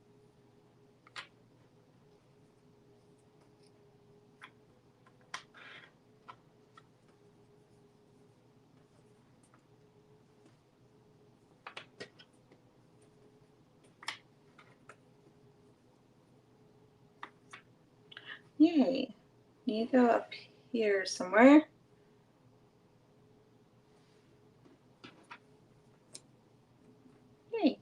Yay. You go up here somewhere. Yay.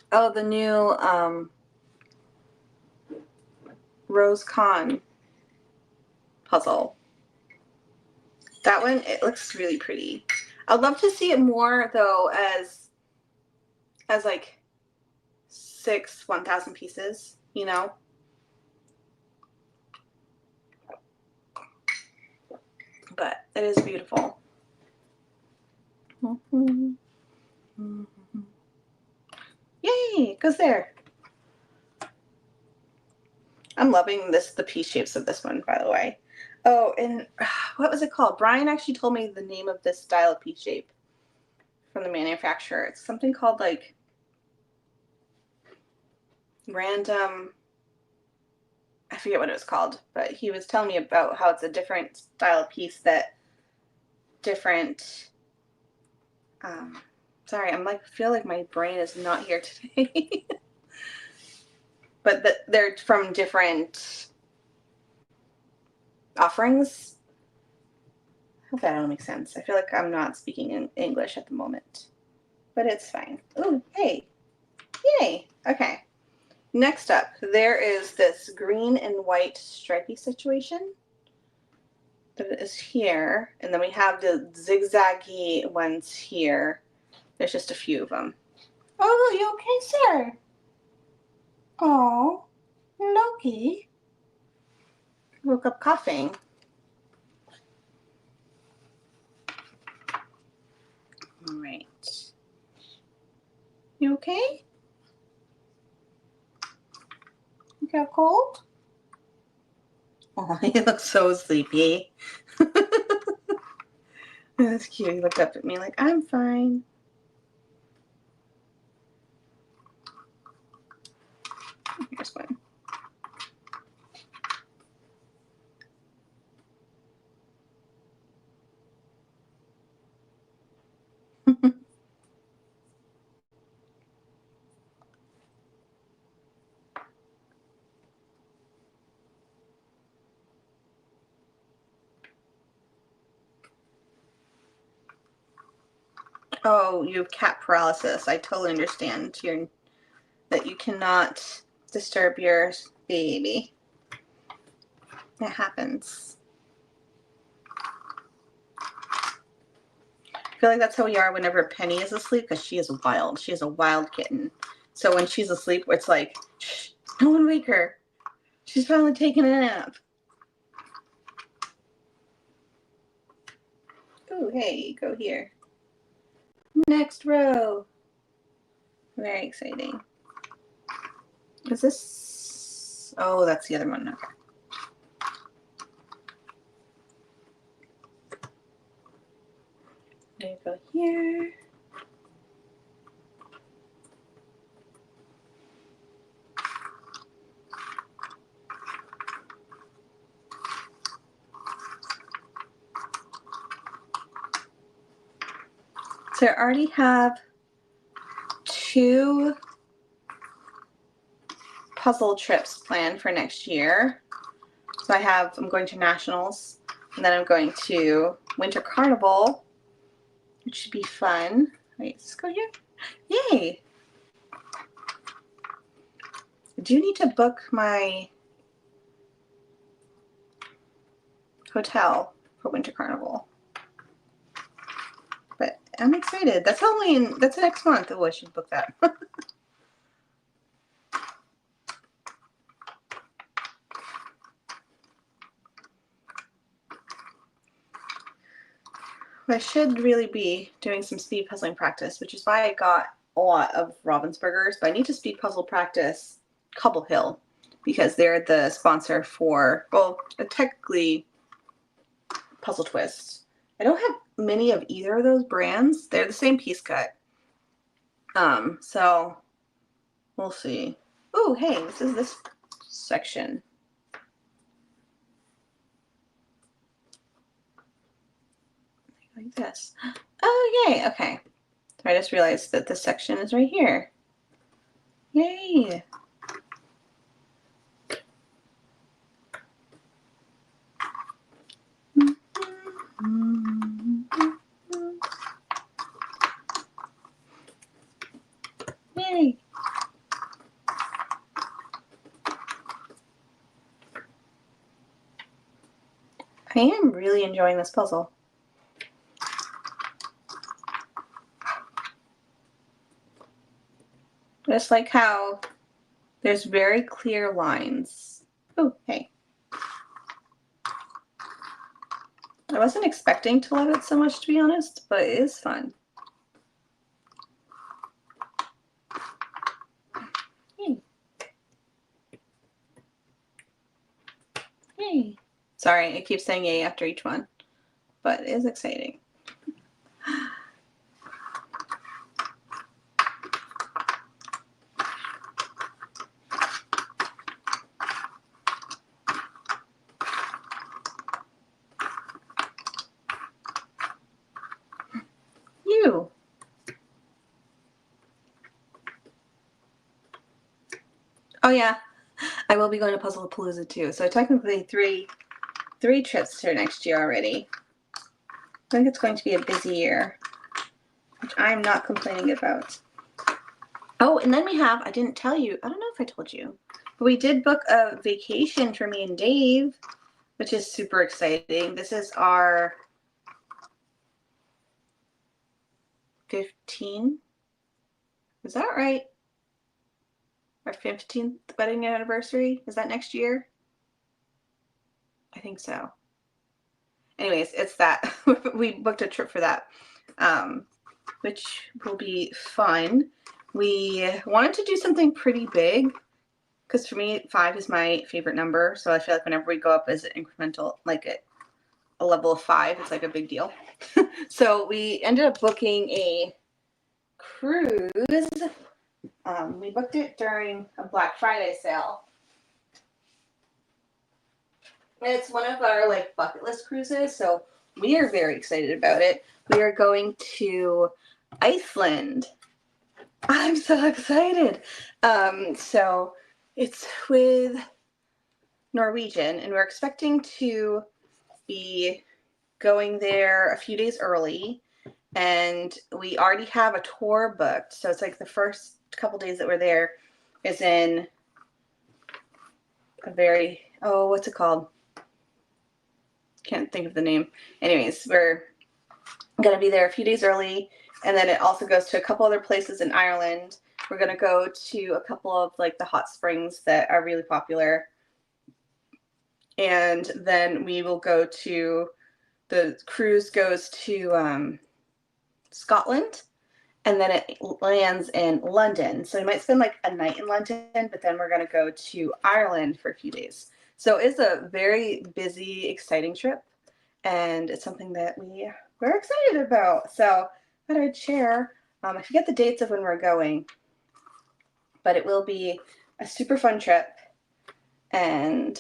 Oh, the new Rose Con puzzle. That one, it looks really pretty. I'd love to see it more though as like 6 1,000 pieces, you know? But it is beautiful. Yay, it goes there. I'm loving the piece shapes of this one, by the way. Oh, and what was it called? Brian actually told me the name of this style of piece shape from the manufacturer. It's something called like random, I forget what it was called, but he was telling me about how it's a different style of piece that different, sorry, feel like my brain is not here today. But they're from different offerings. I hope that don't make sense. I feel like I'm not speaking in English at the moment, but it's fine. Oh, hey. Yay. Okay. Next up, there is this green and white stripy situation that is here. And then we have the zigzaggy ones here. There's just a few of them. Oh, you okay, sir? Oh, Loki. Woke up coughing. All right. You okay? You got a cold? Oh, he looks so sleepy. That's cute. He looked up at me like, I'm fine. Here's one. Oh, you have cat paralysis. I totally understand that you cannot disturb your baby. It happens. I feel like that's how we are whenever Penny is asleep because she is wild. She is a wild kitten. So when she's asleep, it's like, shh, no one wake her. She's finally taking a nap. Oh, hey, go here. Next row. Very exciting. Is this? Oh, that's the other one. Okay. There you go here. So I already have 2 puzzle trips planned for next year. So I'm going to Nationals, and then I'm going to Winter Carnival, which should be fun. Wait, let's go here. Yay! I do need to book my hotel for Winter Carnival. But I'm excited. That's next month. Oh, I should book that. I should really be doing some speed puzzling practice, which is why I got a lot of Ravensburgers, but I need to speed puzzle practice Cobble Hill because they're the sponsor for, well, technically Puzzle Twist. I don't have many of either of those brands. They're the same piece cut. So we'll see. Oh, hey, this is this section. Like this. Oh, yay. Okay. So I just realized that this section is right here. Yay. Yay. I am really enjoying this puzzle. Just like how there's very clear lines. Oh, hey. I wasn't expecting to love it so much, to be honest, but it is fun. Yay. Yay. Sorry, I keep saying yay after each one, but it is exciting. You. Oh yeah, I will be going to Puzzlepalooza too. So technically three trips to next year already. I think it's going to be a busy year, which I'm not complaining about. Oh, and then we have, I didn't tell you, I don't know if I told you, but we did book a vacation for me and Dave, which is super exciting. This is our 15, is that right? Our 15th wedding anniversary? Is that next year? I think so. Anyways, it's that. We booked a trip for that, which will be fun. We wanted to do something pretty big because for me, 5 is my favorite number. So I feel like whenever we go up as an incremental, like a level of 5, it's like a big deal. So we ended up booking a cruise. We booked it during a Black Friday sale. It's one of our like bucket list cruises, so we are very excited about it. We are going to Iceland. I'm so excited. So it's with Norwegian, and we're expecting to be going there a few days early, and we already have a tour booked. So it's like the first couple days that we're there is in a very, oh, what's it called? Can't think of the name. Anyways, we're going to be there a few days early, and then it also goes to a couple other places in Ireland. We're going to go to a couple of like the hot springs that are really popular. and then we will go to, the cruise goes to Scotland, and then it lands in London. So we might spend like a night in London, but then we're going to go to Ireland for a few days. So it's a very busy, exciting trip, and it's something that we're excited about. So I thought I'd share. I forget the dates of when we're going, but it will be a super fun trip, and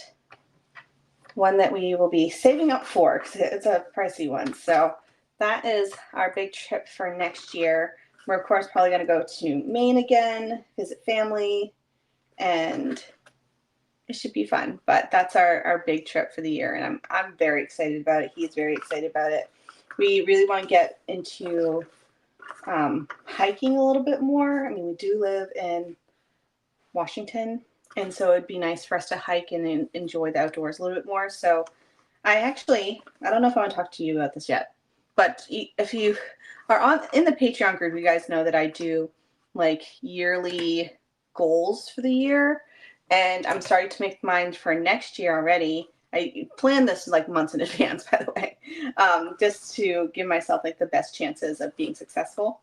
one that we will be saving up for because it's a pricey one. So that is our big trip for next year. We're, of course, probably going to go to Maine again, visit family, and it should be fun. But that's our big trip for the year, and I'm very excited about it. He's very excited about it. We really want to get into hiking a little bit more. I mean, we do live in Washington, and so it'd be nice for us to hike and enjoy the outdoors a little bit more. So I don't know if I want to talk to you about this yet, but if you are in the Patreon group, you guys know that I do like yearly goals for the year, and I'm starting to make mine for next year already. I planned this like months in advance, by the way, just to give myself like the best chances of being successful.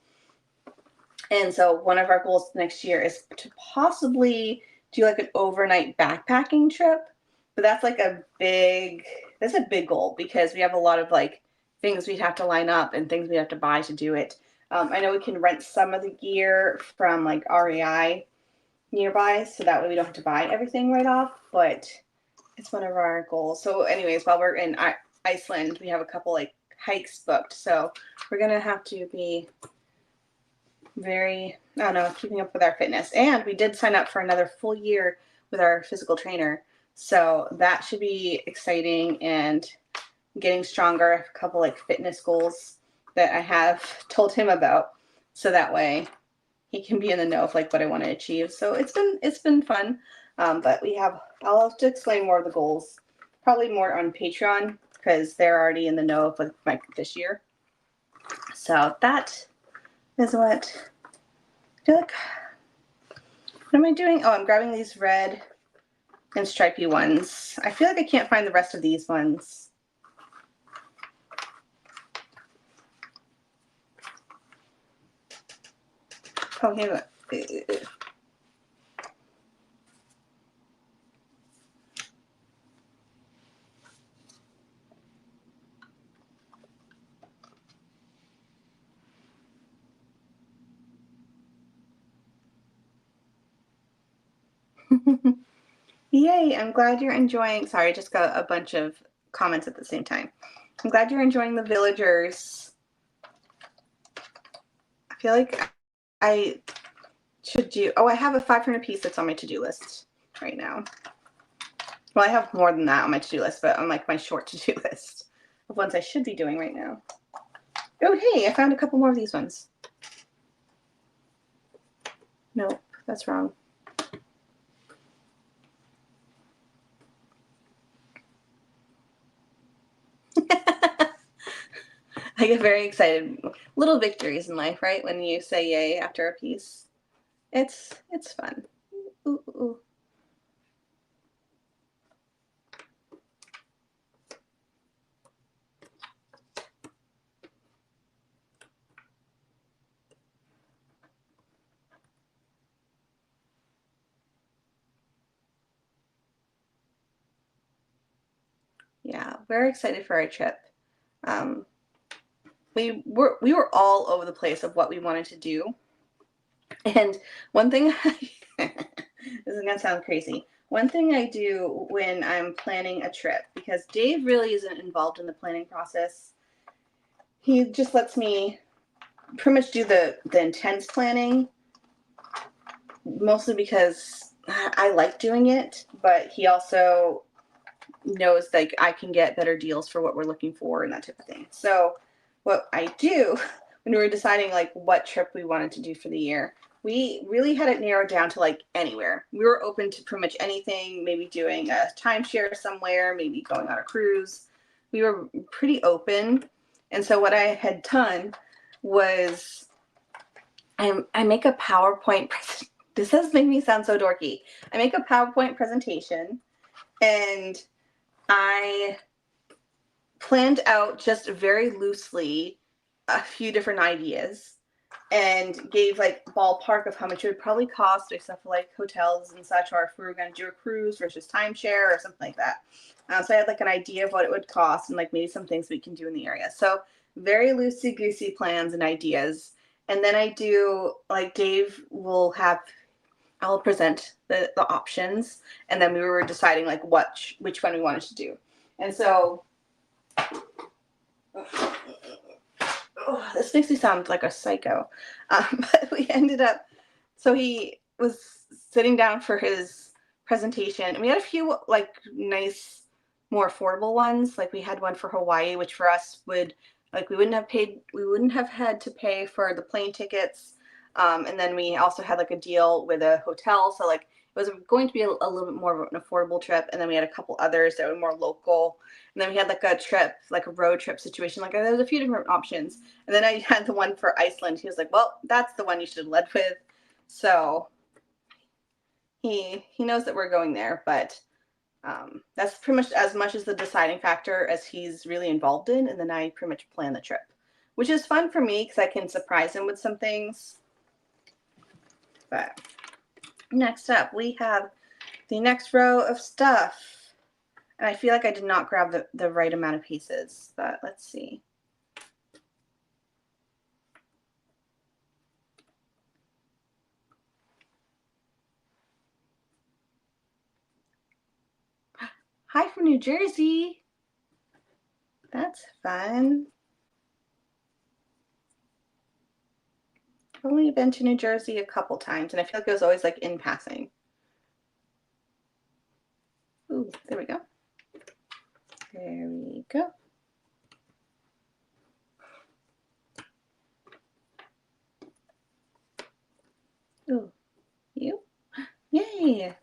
And so one of our goals next year is to possibly do like an overnight backpacking trip. But that's a big goal because we have a lot of like things we'd have to line up and things we have to buy to do it. I know we can rent some of the gear from like REI nearby, so that way we don't have to buy everything right off, but it's one of our goals. So anyways, while we're in Iceland, we have a couple like hikes booked. So we're going to have to be very, I don't know, keeping up with our fitness. And we did sign up for another full year with our physical trainer. So that should be exciting and getting stronger. A couple like fitness goals that I have told him about. So that way he can be in the know of like what I want to achieve. So it's been fun. But I'll have to explain more of the goals, probably more on Patreon because they're already in the know of like this year. So that is what I feel like. What am I doing? Oh, I'm grabbing these red and stripy ones. I feel like I can't find the rest of these ones. Oh, here. Yay, I'm glad you're enjoying. Sorry, I just got a bunch of comments at the same time. I'm glad you're enjoying the villagers. I feel like I should do, I have a 500 piece that's on my to-do list right now. Well, I have more than that on my to-do list, but on like my short to-do list of ones I should be doing right now. Oh, hey, I found a couple more of these ones. Nope, that's wrong. I get very excited. Little victories in life, right? When you say yay after a piece. It's fun. Ooh, ooh. Yeah, very excited for our trip. We were all over the place of what we wanted to do. And one thing, this is gonna sound crazy. One thing I do when I'm planning a trip, because Dave really isn't involved in the planning process, he just lets me pretty much do the intense planning, mostly because I like doing it, but he also knows like I can get better deals for what we're looking for and that type of thing. So what I do when we were deciding like what trip we wanted to do for the year, we really had it narrowed down to like anywhere. We were open to pretty much anything, maybe doing a timeshare somewhere, maybe going on a cruise. We were pretty open. And so what I had done was I make a PowerPoint this has made me sound so dorky. I make a PowerPoint presentation, and I planned out just very loosely a few different ideas and gave like ballpark of how much it would probably cost, except for like hotels and such, or if we were going to do a cruise versus timeshare or something like that. So I had like an idea of what it would cost and like maybe some things we can do in the area. So very loosey goosey plans and ideas. And then I do like Dave will have, I'll present the options, and then we were deciding like which one we wanted to do. And so oh, this makes me sound like a psycho. But we ended up, so he was sitting down for his presentation, and we had a few like nice, more affordable ones. Like we had one for Hawaii, which for us would, like, we wouldn't have had to pay for the plane tickets. And then we also had like a deal with a hotel. So like it was going to be a little bit more of an affordable trip. And then we had a couple others that were more local. And then we had like a trip, like a road trip situation. Like there was a few different options. And then I had the one for Iceland. He was like, well, that's the one you should have led with. So he knows that we're going there, but that's pretty much as the deciding factor as he's really involved in. And then I pretty much plan the trip, which is fun for me because I can surprise him with some things. But next up, we have the next row of stuff. And I feel like I did not grab the right amount of pieces, but let's see. Hi from New Jersey. That's fun. I've only been to New Jersey a couple times, and I feel like it was always like in passing. Ooh, there we go. There we go. Ooh, you? Yay!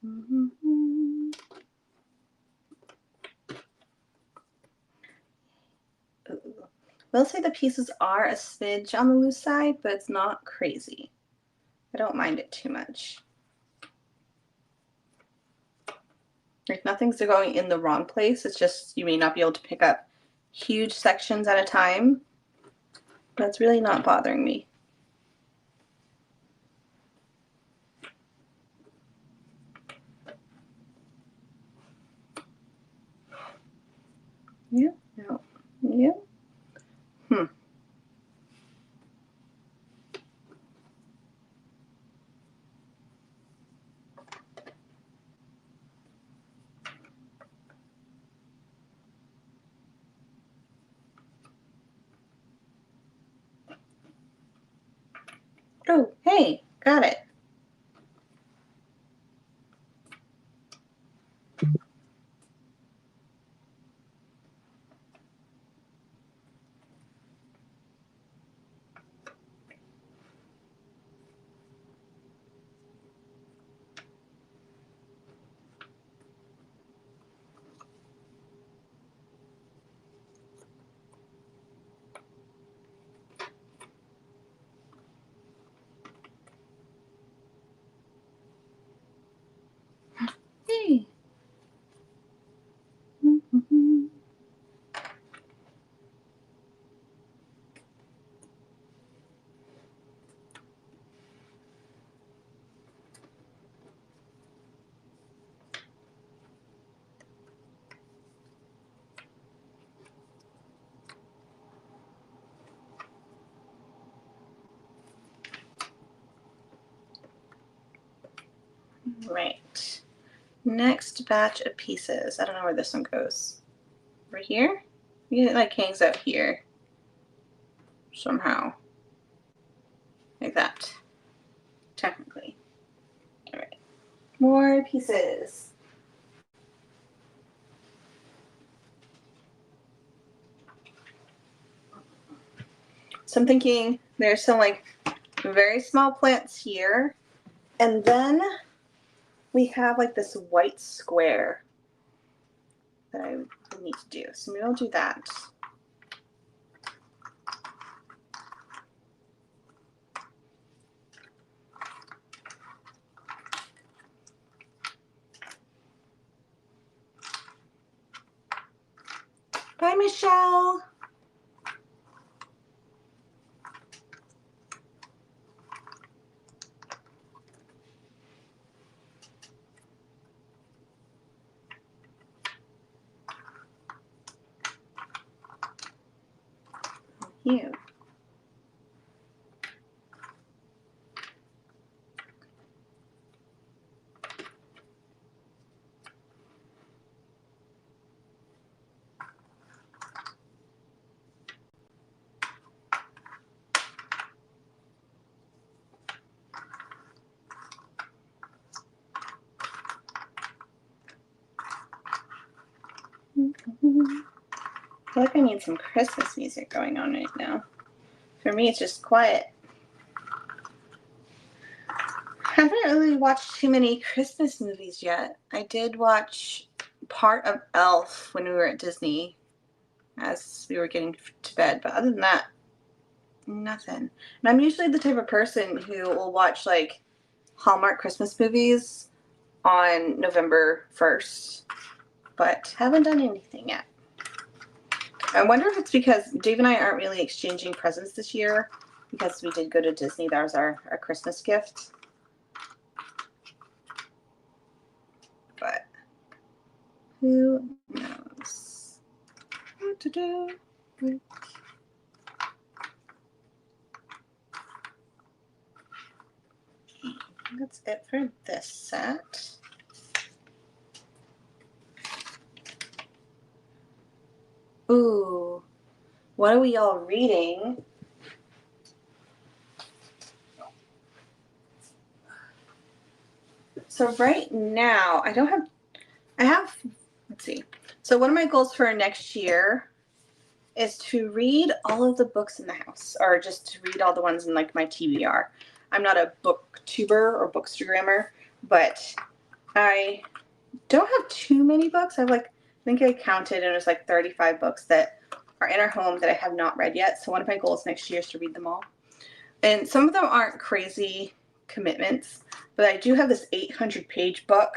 Mm-hmm. We'll say the pieces are a smidge on the loose side, but it's not crazy. I don't mind it too much. Like nothing's going in the wrong place. It's just you may not be able to pick up huge sections at a time. That's really not bothering me. Yeah, no, yeah. Oh, hey, got it. Hey. Mm-hmm. Right. Next batch of pieces. I don't know where this one goes. Over here? It like hangs out here somehow. like that, technically. All right, more pieces. So I'm thinking there's some like very small plants here, and then we have like this white square that I need to do. So maybe I'll do that. Bye, Michelle. You. I feel like I need some Christmas music going on right now. For me, it's just quiet. I haven't really watched too many Christmas movies yet. I did watch part of Elf when we were at Disney as we were getting to bed, but other than that, nothing. And I'm usually the type of person who will watch like Hallmark Christmas movies on November 1st, but haven't done anything yet. I wonder if it's because Dave and I aren't really exchanging presents this year because we did go to Disney. That was our Christmas gift. But who knows what to do with. That's it for this set. Ooh, what are we all reading? So right now, I have, let's see. So one of my goals for next year is to read all of the books in the house, or just to read all the ones in like my TBR. I'm not a booktuber or bookstagrammer, but I don't have too many books. I have like, I think I counted and it was like 35 books that are in our home that I have not read yet. So one of my goals next year is to read them all. And some of them aren't crazy commitments, but I do have this 800-page book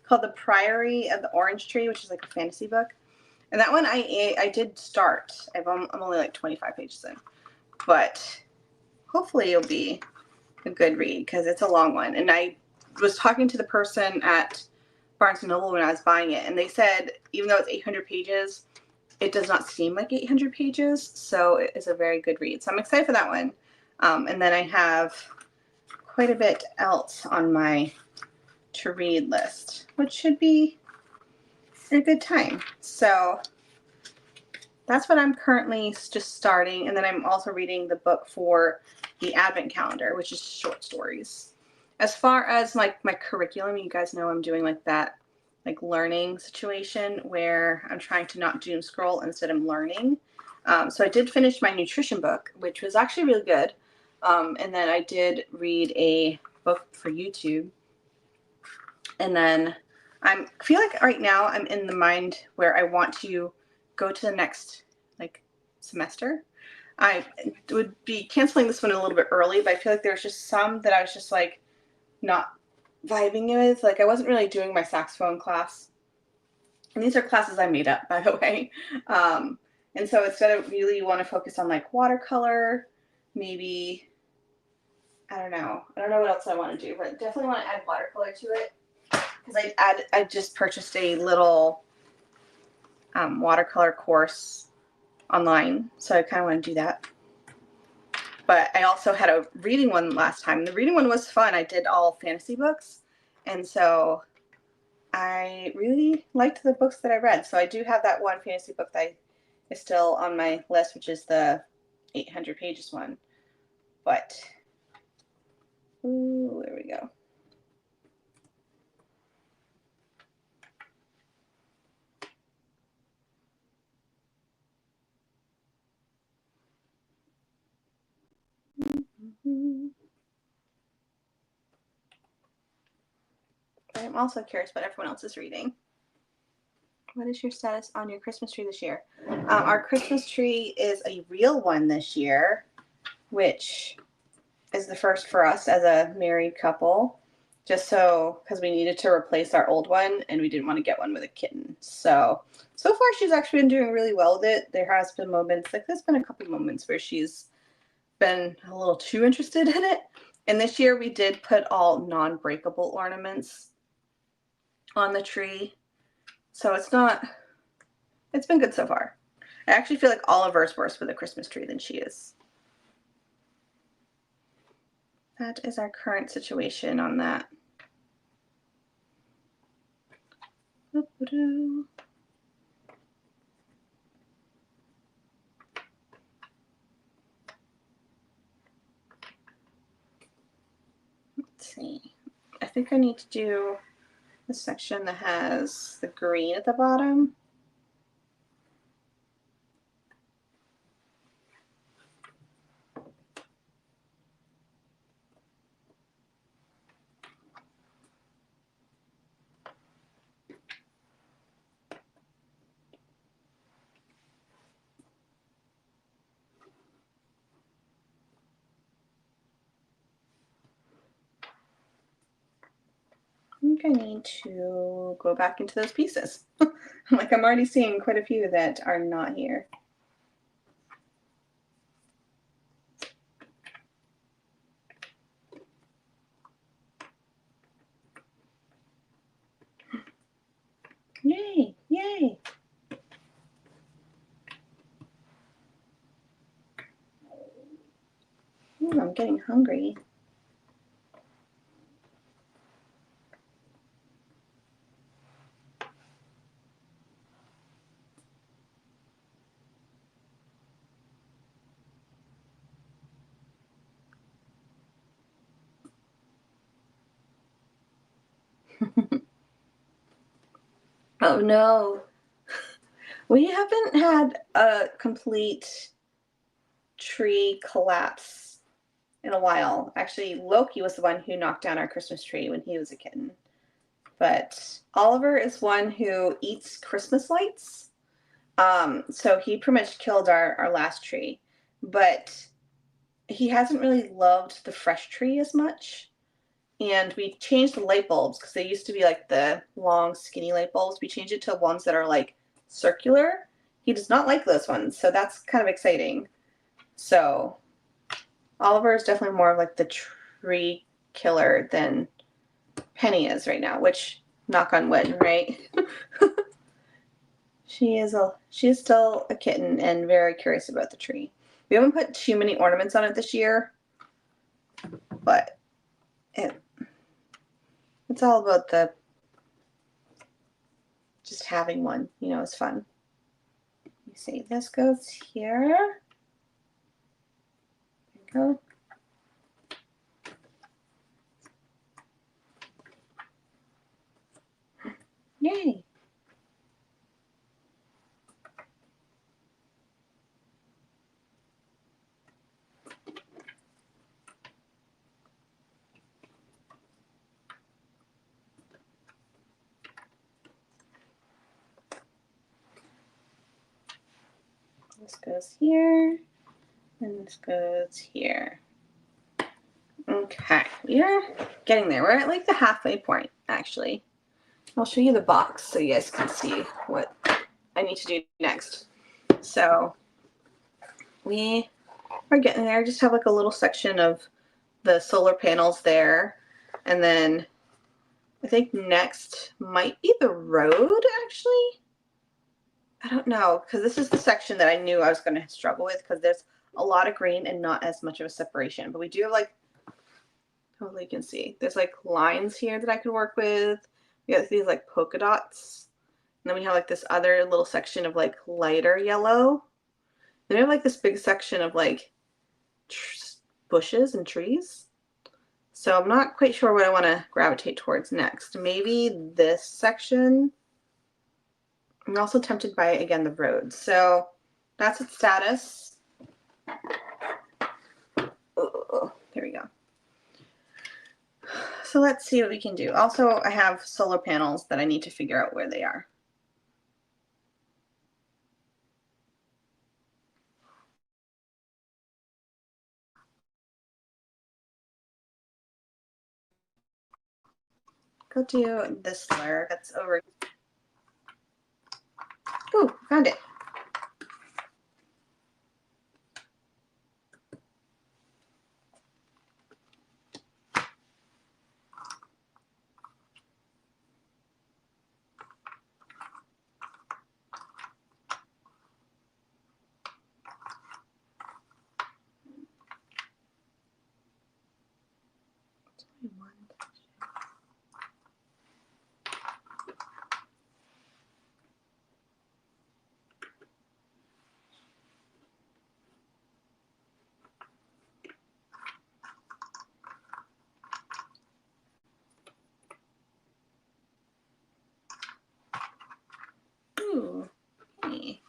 called The Priory of the Orange Tree, which is like a fantasy book. And that one I did start. I'm only like 25 pages in. But hopefully it'll be a good read because it's a long one. And I was talking to the person at Barnes & Noble when I was buying it, and they said even though it's 800 pages, it does not seem like 800 pages, so it is a very good read. So I'm excited for that one. And then I have quite a bit else on my to read list, which should be a good time. So that's what I'm currently just starting. And then I'm also reading the book for the Advent calendar, which is short stories. As far as like my curriculum, you guys know I'm doing like that like learning situation where I'm trying to not doom scroll instead of learning. So I did finish my nutrition book, which was actually really good. And then I did read a book for YouTube. And then I feel like right now I'm in the mind where I want to go to the next like semester. I would be canceling this one a little bit early, but I feel like there's just some that I was just like not vibing with. Like I wasn't really doing my saxophone class. And these are classes I made up, by the way. And so instead of really want to focus on like watercolor, maybe, I don't know what else I want to do, but definitely want to add watercolor to it. Because I just purchased a little watercolor course online, so I kind of want to do that. But I also had a reading one last time. The reading one was fun. I did all fantasy books, and so I really liked the books that I read. So I do have that one fantasy book that is still on my list, which is the 800 pages one. But Ooh, there we go. I'm also curious what everyone else is reading. What is your status on your Christmas tree this year? Our Christmas tree is a real one this year, which is the first for us as a married couple. Just so, because we needed to replace our old one and we didn't want to get one with a kitten. So far she's actually been doing really well with it. There has been moments, like there's been a couple moments where she's been a little too interested in it. And this year we did put all non-breakable ornaments on the tree. So it's been good so far. I actually feel like Oliver's worse with a Christmas tree than she is. That is our current situation on that. Let's see. I think I need to do the section that has the green at the bottom. I think I need to go back into those pieces. I'm already seeing quite a few that are not here. Yay, yay. Ooh, I'm getting hungry. Oh no. We haven't had a complete tree collapse in a while. Actually, Loki was the one who knocked down our Christmas tree when he was a kitten. But Oliver is one who eats Christmas lights. So he pretty much killed our last tree. But he hasn't really loved the fresh tree as much. And we changed the light bulbs because they used to be like the long, skinny light bulbs. We changed it to ones that are like circular. He does not like those ones, so that's kind of exciting. So Oliver is definitely more of like the tree killer than Penny is right now, which knock on wood, right? She is still a kitten and very curious about the tree. We haven't put too many ornaments on it this year, but it's all about the just having one, is fun. You see, this goes here. There you go. Yay. This goes here, and this goes here. Okay, we are getting there. We're at like the halfway point, actually. I'll show you the box so you guys can see what I need to do next. So we are getting there. Just have like a little section of the solar panels there. And then I think next might be the road, actually. I don't know, because this is the section that I knew I was going to struggle with because there's a lot of green and not as much of a separation. But we do have like, hopefully you can see, there's like lines here that I could work with. We got these like polka dots. And then we have like this other little section of like lighter yellow. Then we have like this big section of like bushes and trees. So I'm not quite sure what I want to gravitate towards next. Maybe this section. I'm also tempted by, again, the road. So that's its status. Oh, there we go. So let's see what we can do. Also, I have solar panels that I need to figure out where they are. Go do this layer that's over. Ooh, found it. Ooh, hey.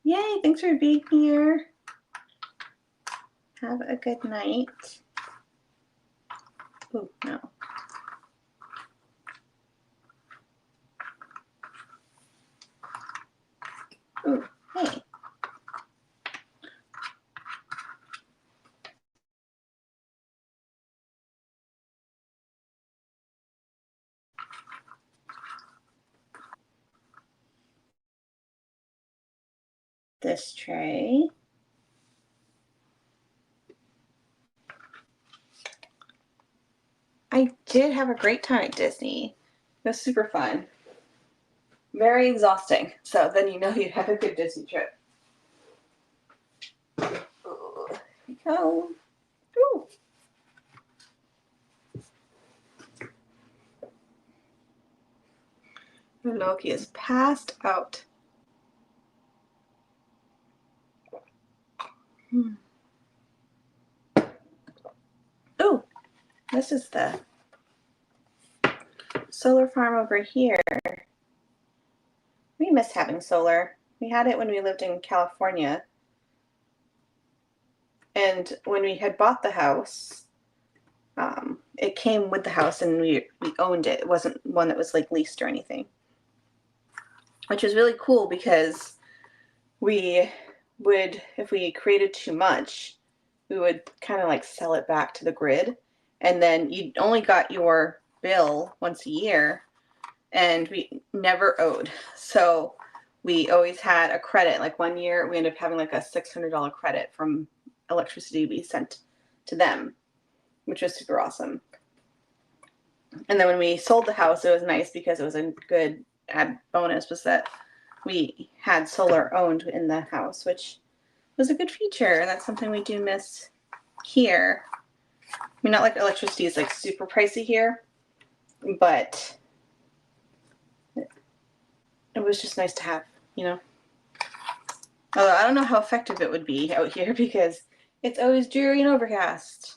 Yay, thanks for being here. Have a good night. Oh, no. Ooh, hey. This tray. I did have a great time at Disney. It was super fun. Very exhausting. So then you know you have a good Disney trip. Ooh, here we go. Ooh. Loki is passed out. Oh, this is the solar farm over here. We miss having solar. We had it when we lived in California. And when we had bought the house, it came with the house and we owned it. It wasn't one that was like leased or anything. Which was really cool because we would, if we created too much, we would kind of like sell it back to the grid. And then you only got your bill once a year and we never owed. So we always had a credit. Like one year we ended up having like a $600 credit from electricity we sent to them, which was super awesome. And then when we sold the house, it was nice because it was a good add bonus was that we had solar owned in the house, which was a good feature. And that's something we do miss here. I mean, not like electricity is like super pricey here, but it was just nice to have, you know. Although I don't know how effective it would be out here because it's always dreary and overcast.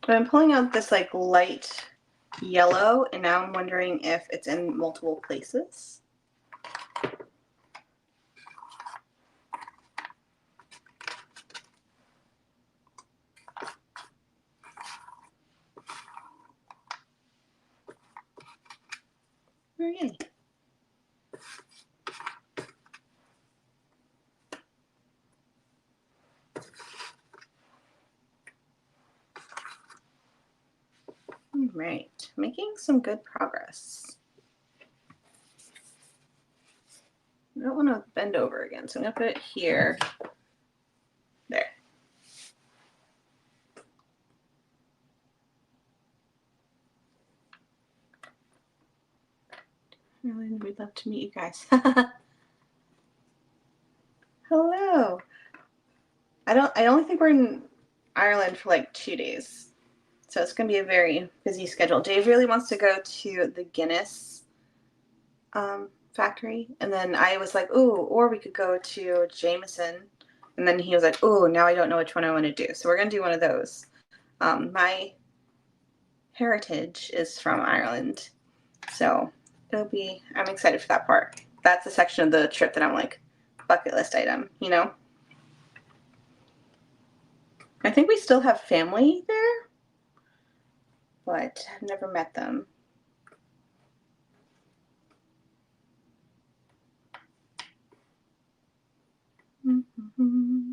I'm pulling out this like light yellow and now I'm wondering if it's in multiple places. Very good. right, making some good progress. I don't want to bend over again, so I'm going to put it here. There. Really, we'd love to meet you guys. Hello. I only think we're in Ireland for like 2 days. So it's going to be a very busy schedule. Dave really wants to go to the Guinness factory. And then I was like, ooh, or we could go to Jameson. And then he was like, ooh, now I don't know which one I want to do. So we're going to do one of those. My heritage is from Ireland. So I'm excited for that part. That's the section of the trip that I'm like, bucket list item, you know? I think we still have family there, but I've never met them. Mm-hmm.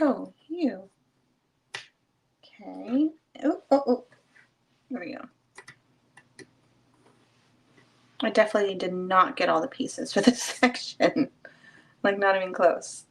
Oh, you. Okay. Oh. There we go. I definitely did not get all the pieces for this section. Like, not even close.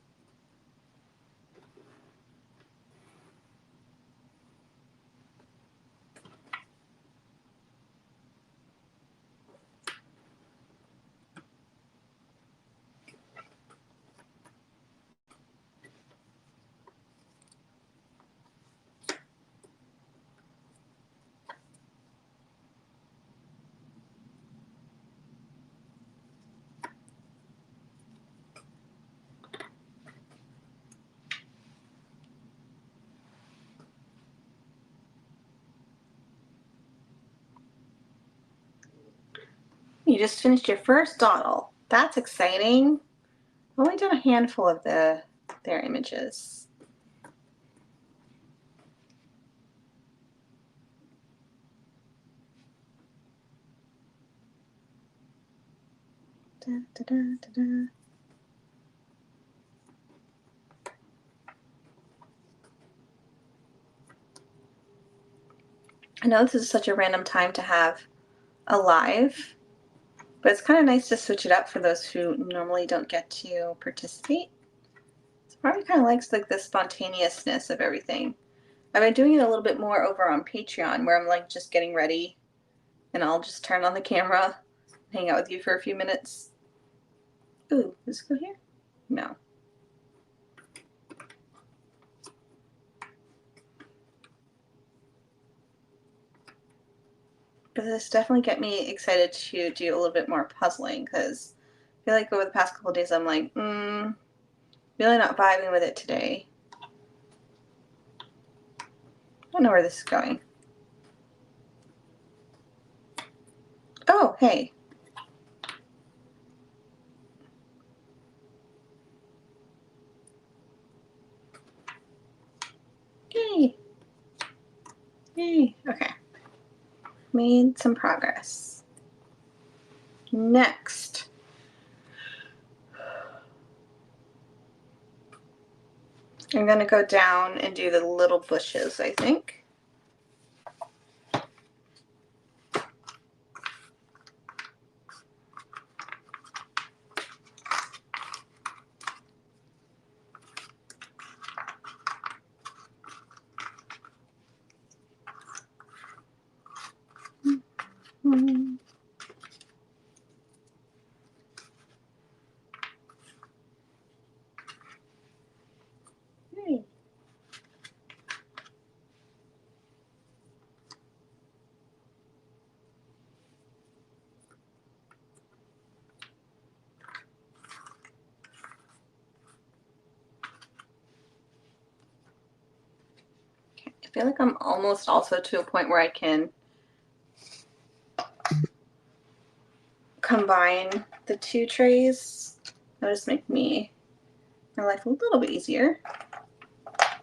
You just finished your first dawdle. That's exciting. I've only done a handful of their images. Da, da, da, da, da. I know this is such a random time to have a live, but it's kind of nice to switch it up for those who normally don't get to participate. So probably kind of likes like the spontaneousness of everything. I've been doing it a little bit more over on Patreon where I'm like just getting ready and I'll just turn on the camera, hang out with you for a few minutes. Ooh, does it go here? No. But this definitely get me excited to do a little bit more puzzling because I feel like over the past couple of days I'm like, really not vibing with it today. I don't know where this is going. Oh, hey. Yay. Yay. Okay. Made some progress. Next. I'm going to go down and do the little bushes, I think. Mm-hmm. Yay. I feel like I'm almost also to a point where I can combine the two trays. That'll just make me my life a little bit easier.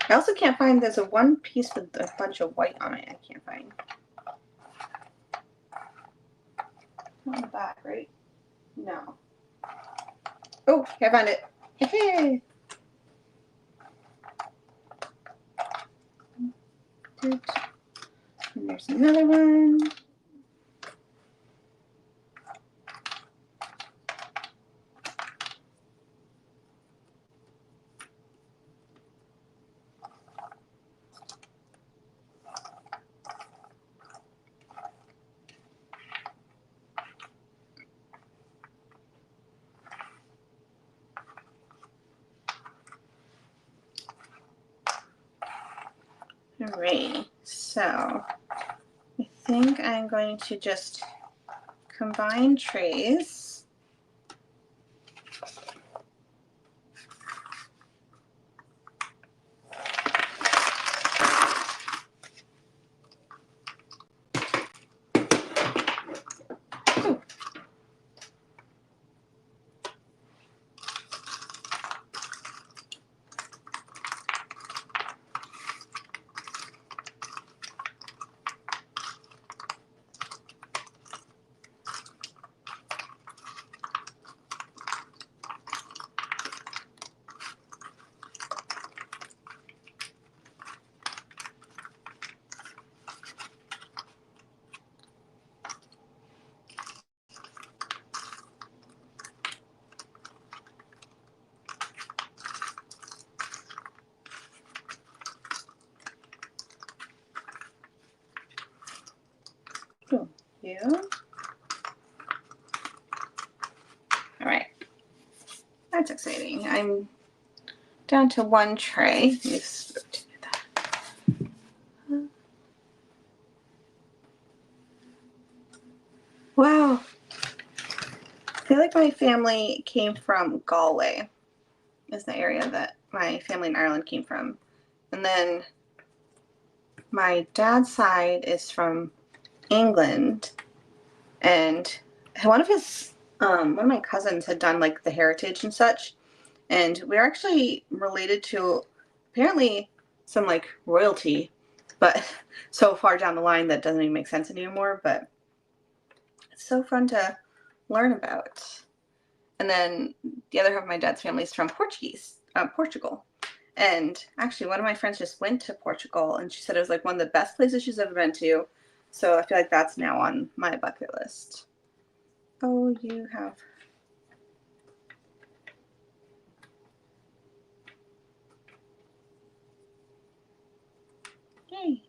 I also can't find, there's a one piece with a bunch of white on it I can't find. On the back, right? No. Oh, I found it. Hey! And there's another one. Alright, so I think I'm going to just combine trays. Thank you. Alright, that's exciting. I'm down to one tray. Wow. I feel like my family came from Galway, is the area that my family in Ireland came from. And then my dad's side is from England. And one of my cousins had done like the heritage and such. And we're actually related to apparently some like royalty, but so far down the line that doesn't even make sense anymore. But it's so fun to learn about. And then the other half of my dad's family is from Portugal. And actually, one of my friends just went to Portugal, and she said it was like one of the best places she's ever been to. So I feel like that's now on my bucket list. Oh, you have. Yay.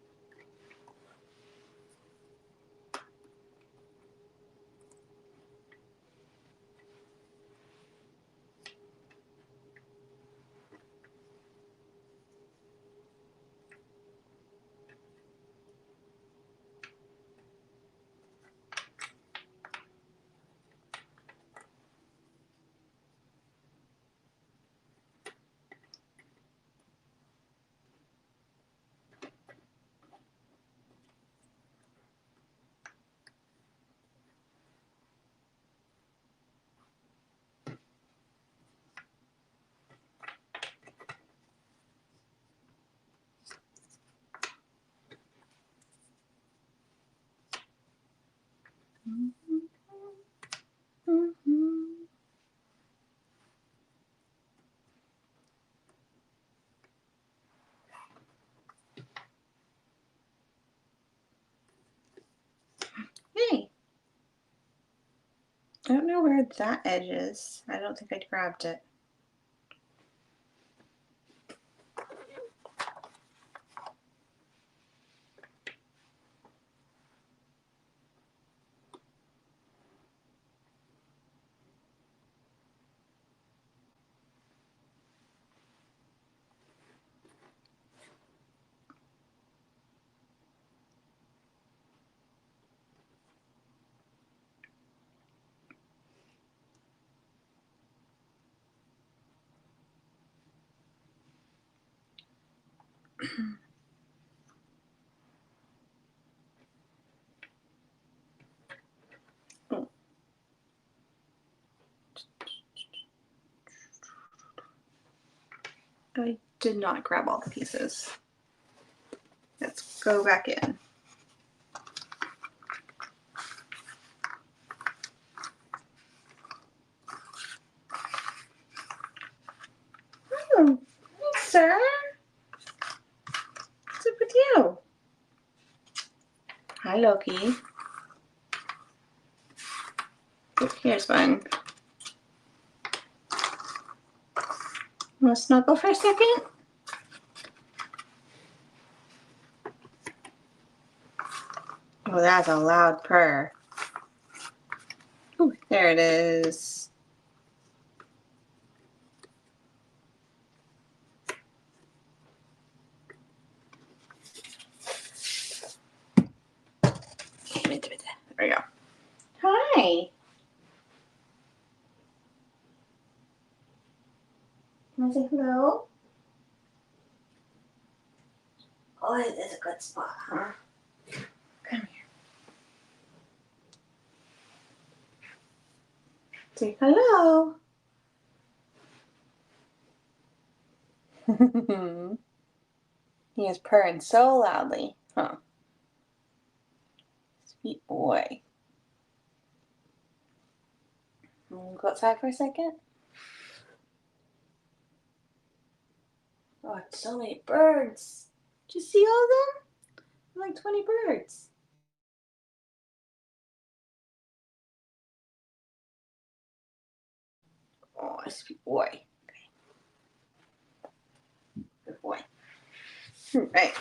Yay. I don't know where that edge is. I don't think I grabbed it. I did not grab all the pieces. Let's go back in. Oh, hey, sir. What's up with you? Hi, Loki. Oh, here's one. Want to snuggle for a second? Oh, that's a loud purr. Oh, there it is. There we go. Hi. Want to say hello? Oh, it is a good spot, huh? Come here. Say hello. He is purring so loudly, huh? Sweet boy. Go outside for a second. Oh, so many birds. Did you see all of them? Like 20 birds. Oh, sweet boy. Good boy. Right.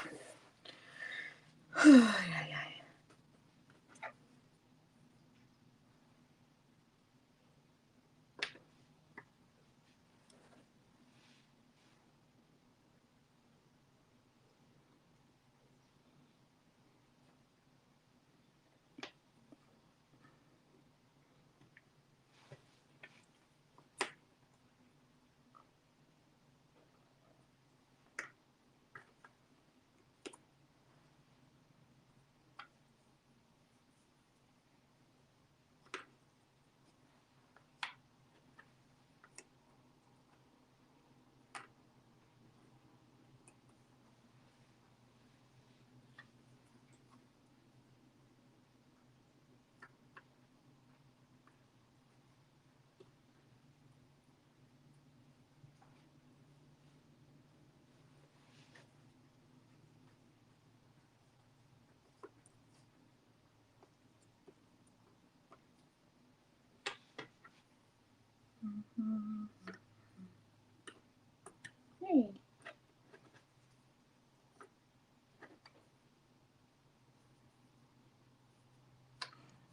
Hey.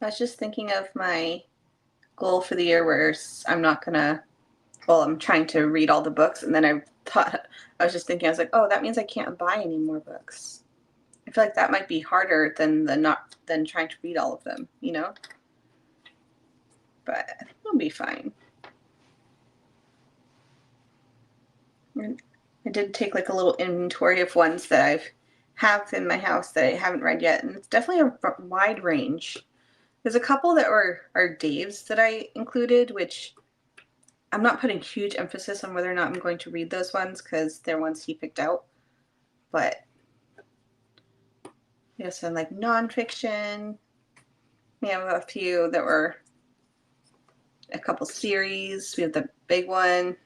I was just thinking of my goal for the year where I'm not gonna, well, I'm trying to read all the books, and then I was just thinking, I was like, oh, that means I can't buy any more books. I feel like that might be harder than than trying to read all of them, you know? But I think it'll be fine. I did take like a little inventory of ones that I've have in my house that I haven't read yet, and it's definitely a wide range. There's a couple that are Dave's that I included, which I'm not putting huge emphasis on whether or not I'm going to read those ones because they're ones he picked out. But you know, some like nonfiction. We have a few that were a couple series. We have the big one.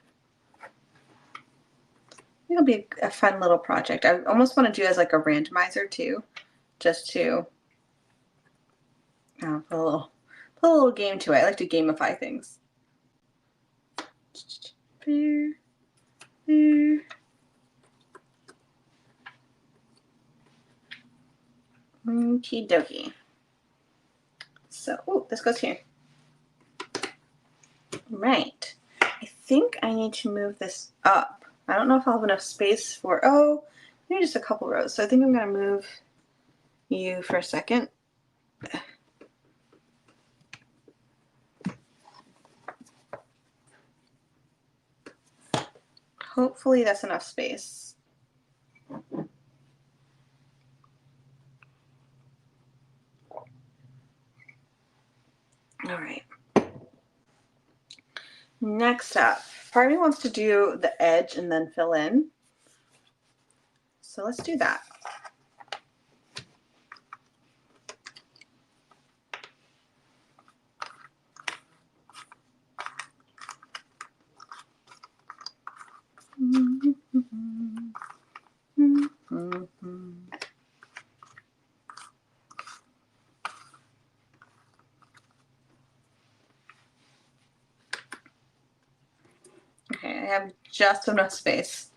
It'll be a fun little project. I almost want to do as like a randomizer too, just to put a little game to it. I like to gamify things. Okie dokie. So, oh, this goes here. Right. I think I need to move this up. I don't know if I'll have enough space for, oh, maybe just a couple rows. So I think I'm going to move you for a second. Hopefully that's enough space. All right. Next up, Part of me wants to do the edge and then fill in. So let's do that. Okay, I have just enough space.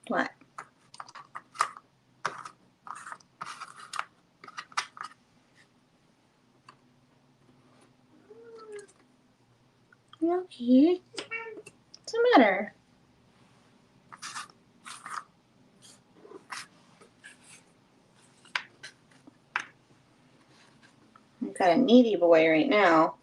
What? Okay. What's the matter? I've got a needy boy right now.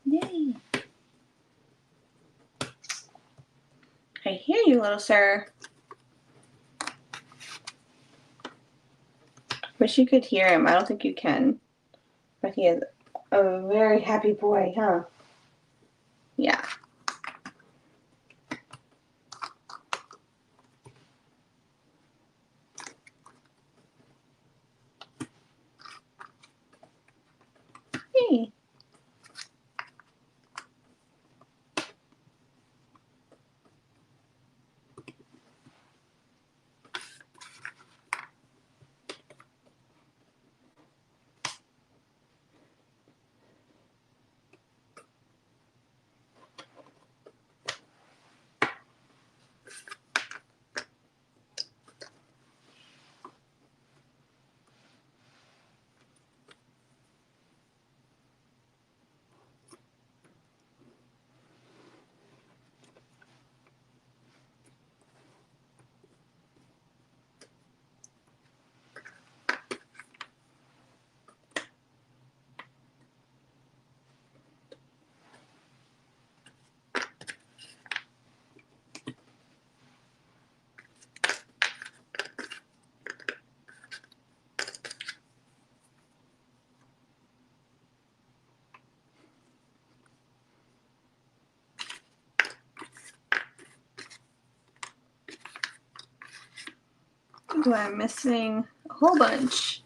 Yay. I hear you, little sir. Wish you could hear him. I don't think you can. But he is a very happy boy, huh? Yeah. Hey. Ooh, I'm missing a whole bunch.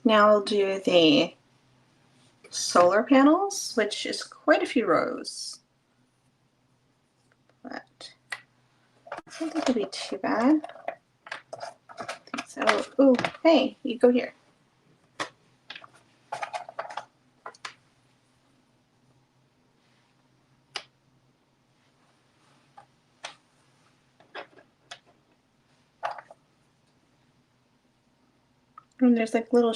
Now we'll do the solar panels, which is quite a few rows. But I don't think it'll be too bad. So, oh, hey, you go here. And there's like little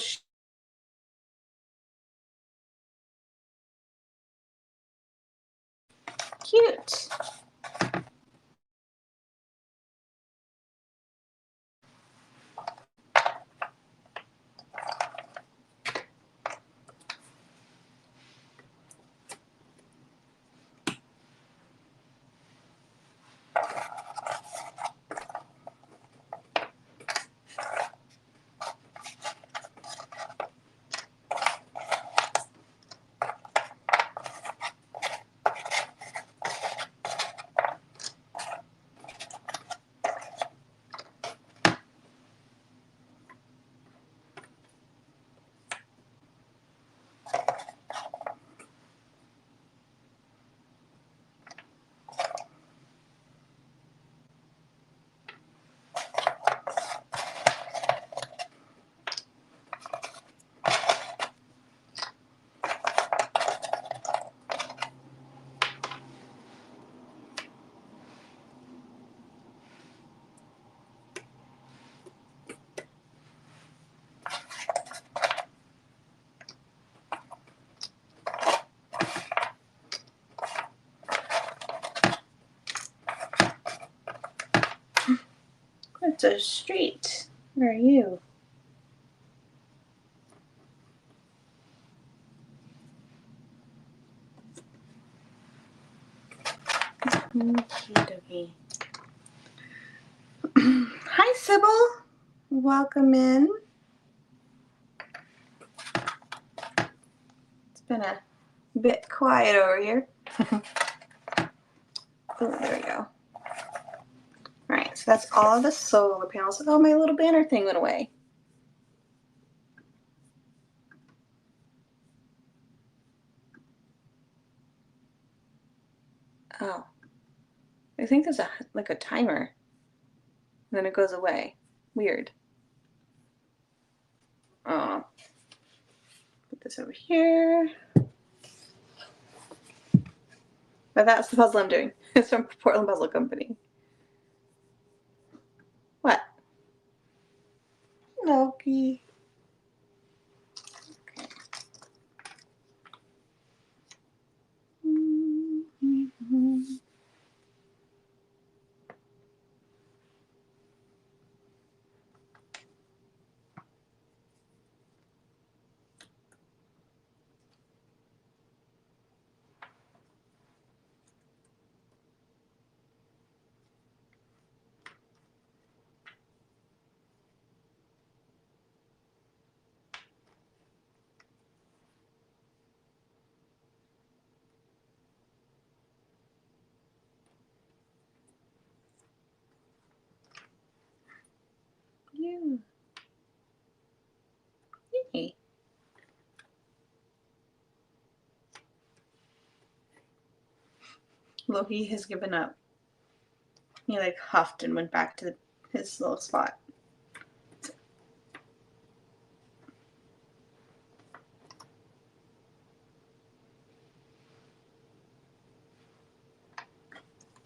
cute. It's a street. Where are you? Okey-dokey. Hi, Sybil. Welcome in. It's been a bit quiet over here. Oh, there we go. All right, so that's all of the solar panels. Oh, my little banner thing went away. Oh, I think there's like a timer. And then it goes away. Weird. Oh, put this over here. But that's the puzzle I'm doing. It's from Portland Puzzle Company. What? Loki. Okay. You. Hey. Loki has given up. He like huffed and went back to his little spot.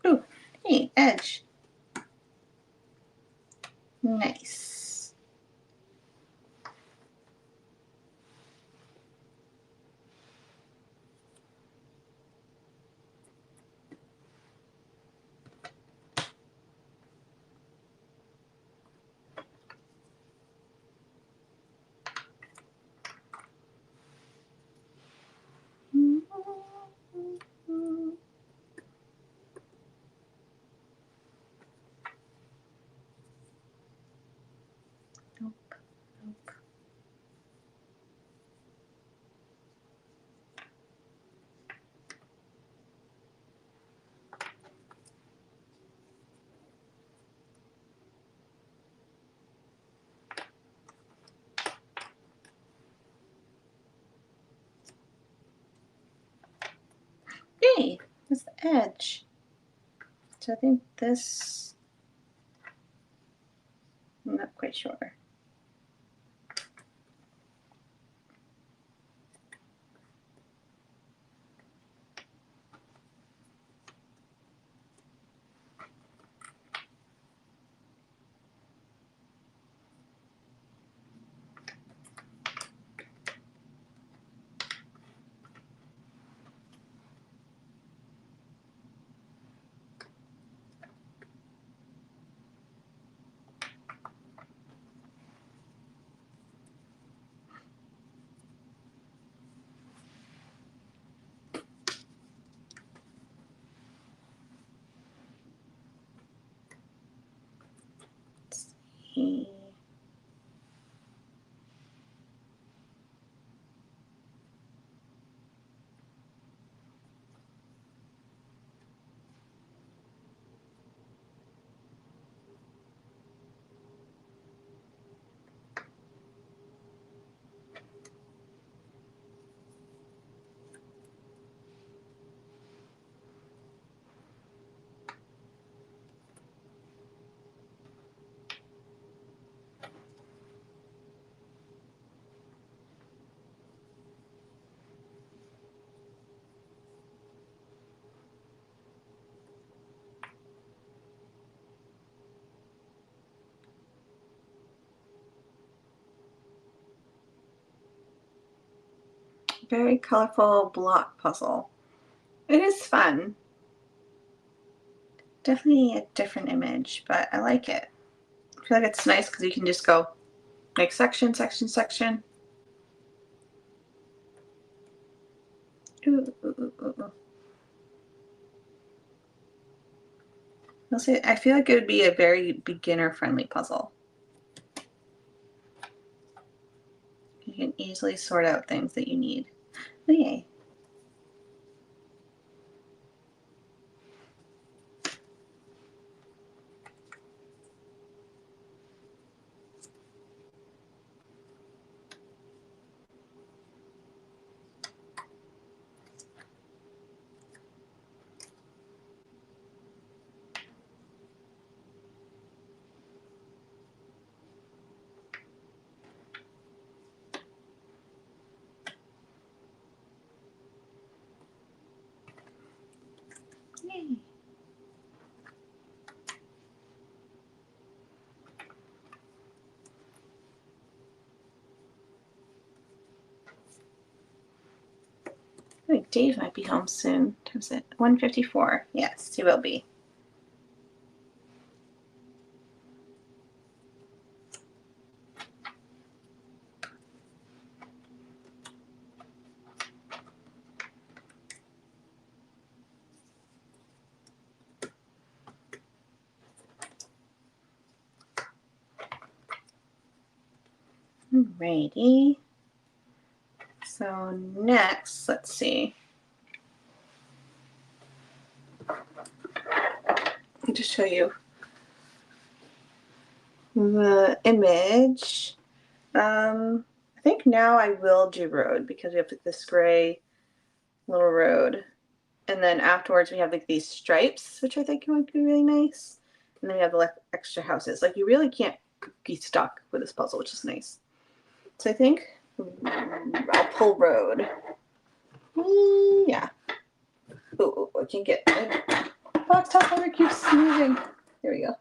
Ooh, hey, edge. Nice. edge. So I think this, I'm not quite sure. Let's see. Very colorful block puzzle. It is fun. Definitely a different image, but I like it. I feel like it's nice because you can just go like section, section, section. Ooh, ooh, ooh, ooh. I'll say, I feel like it would be a very beginner-friendly puzzle. You can easily sort out things that you need. Oh, yay. Yay. I think Dave might be home soon. What time is it? 1:54. Yes, he will be. Alrighty. So next, let's see. I'll just show you the image. I think now I will do road because we have this gray little road. And then afterwards we have like these stripes, which I think might be really nice. And then we have the extra houses. Like you really can't be stuck with this puzzle, which is nice. So I think I'll pull road. Yeah. Oh, I can't get it. Box top cover keeps moving. There we go.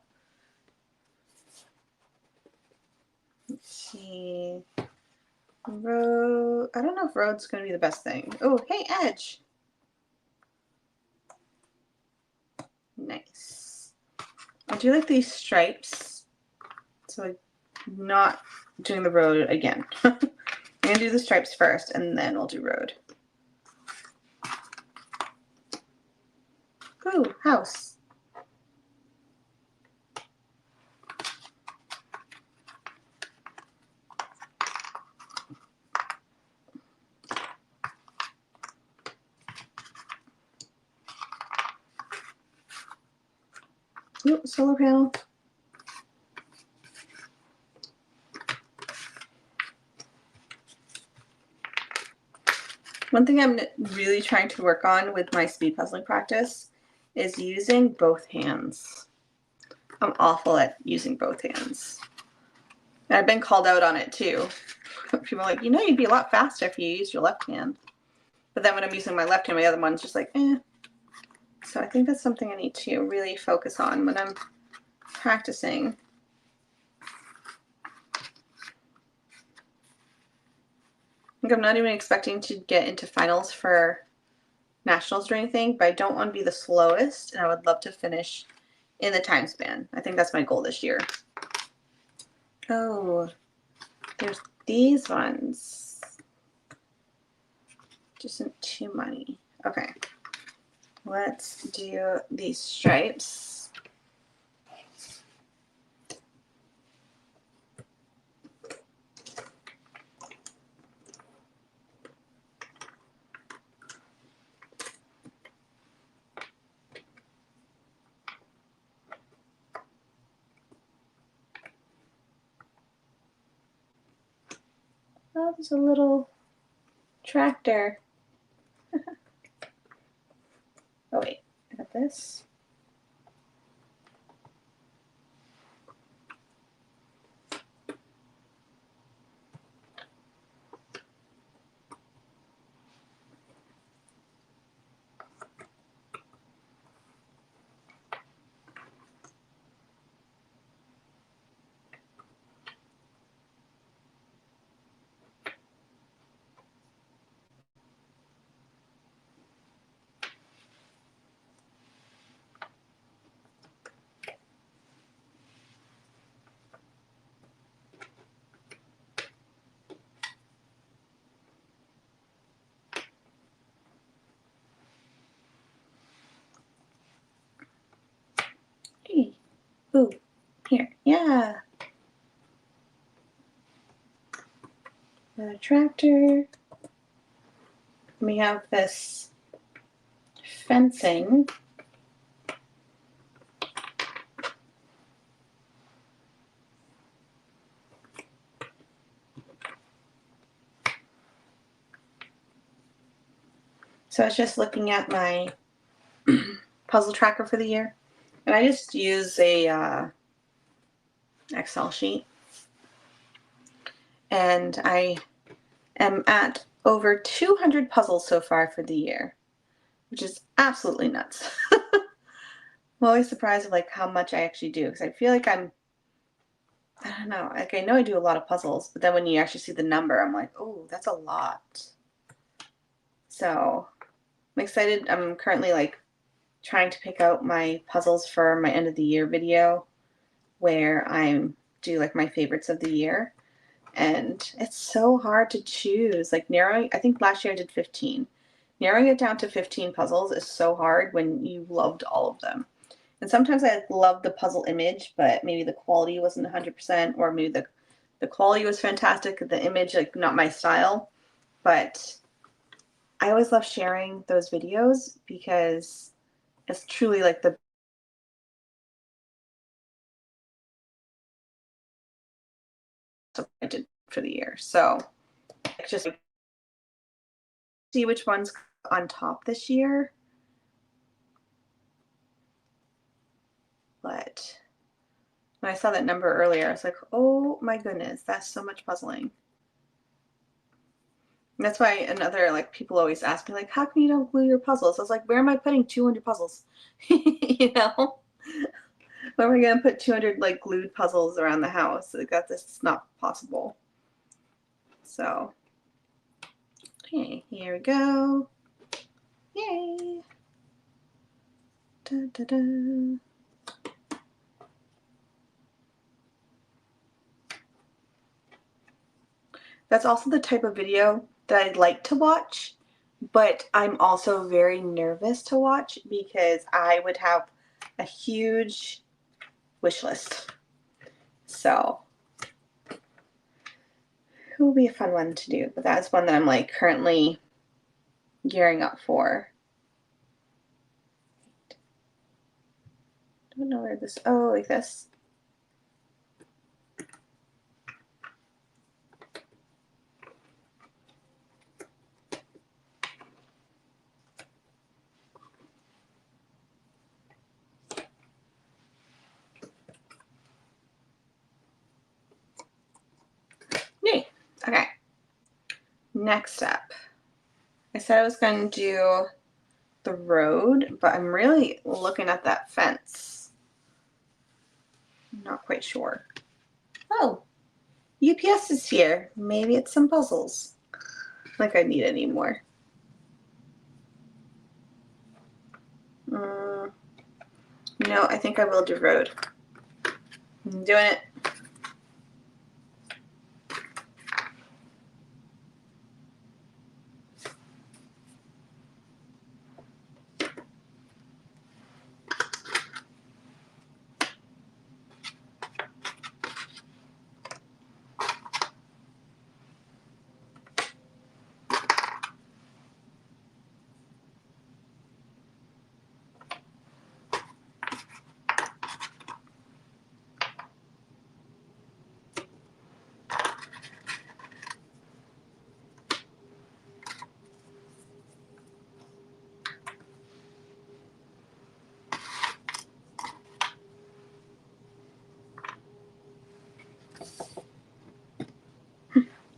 Let's see. Road. I don't know if road's going to be the best thing. Oh, hey, edge. Nice. I do like these stripes. So I'm not doing the road again. I'm going to do the stripes first and then we'll do road. Ooh, house. Ooh, solar panel. One thing I'm really trying to work on with my speed puzzling practice is using both hands. I'm awful at using both hands. And I've been called out on it too. People are like, you know, you'd be a lot faster if you used your left hand. But then when I'm using my left hand, my other one's just like, eh. So I think that's something I need to really focus on when I'm practicing. I think I'm not even expecting to get into finals for nationals or anything, but I don't want to be the slowest, and I would love to finish in the time span. I think that's my goal this year. Oh, there's these ones. Just isn't too many. Okay, let's do these stripes. Oh, there's a little tractor. Oh wait, I got this. Hey, ooh, here, yeah. Another tractor. We have this fencing. So I was just looking at my puzzle tracker for the year, and I just use a Excel sheet, and I am at over 200 puzzles so far for the year, which is absolutely nuts. I'm always surprised of like how much I actually do, because I feel like I don't know, like I know I do a lot of puzzles, but then when you actually see the number, I'm like, oh, that's a lot. So I'm excited. I'm currently like trying to pick out my puzzles for my end of the year video, where I'm do like my favorites of the year. And it's so hard to choose. Like narrowing, I think last year I did 15. Narrowing it down to 15 puzzles is so hard when you loved all of them. And sometimes I love the puzzle image, but maybe the quality wasn't 100%, or maybe the quality was fantastic, the image like not my style. But I always love sharing those videos because it's truly like the best I did for the year. So just see which one's on top this year. But when I saw that number earlier, I was like, oh my goodness, that's so much puzzling. And that's why another, like, people always ask me, like, how come you don't glue your puzzles? I was like, where am I putting 200 puzzles? You know? Where am I going to put 200, like, glued puzzles around the house? Like, that's not possible. So, okay, here we go. Yay! Da, da, da. That's also the type of video that I'd like to watch, but I'm also very nervous to watch because I would have a huge wish list. So it will be a fun one to do, but that's one that I'm like currently gearing up for. I don't know where this, oh, like this. next up, I said I was going to do the road, but I'm really looking at that fence. I'm not quite sure. Oh, UPS is here. Maybe it's some puzzles. Like I need any more. No, I think I will do road. I'm doing it.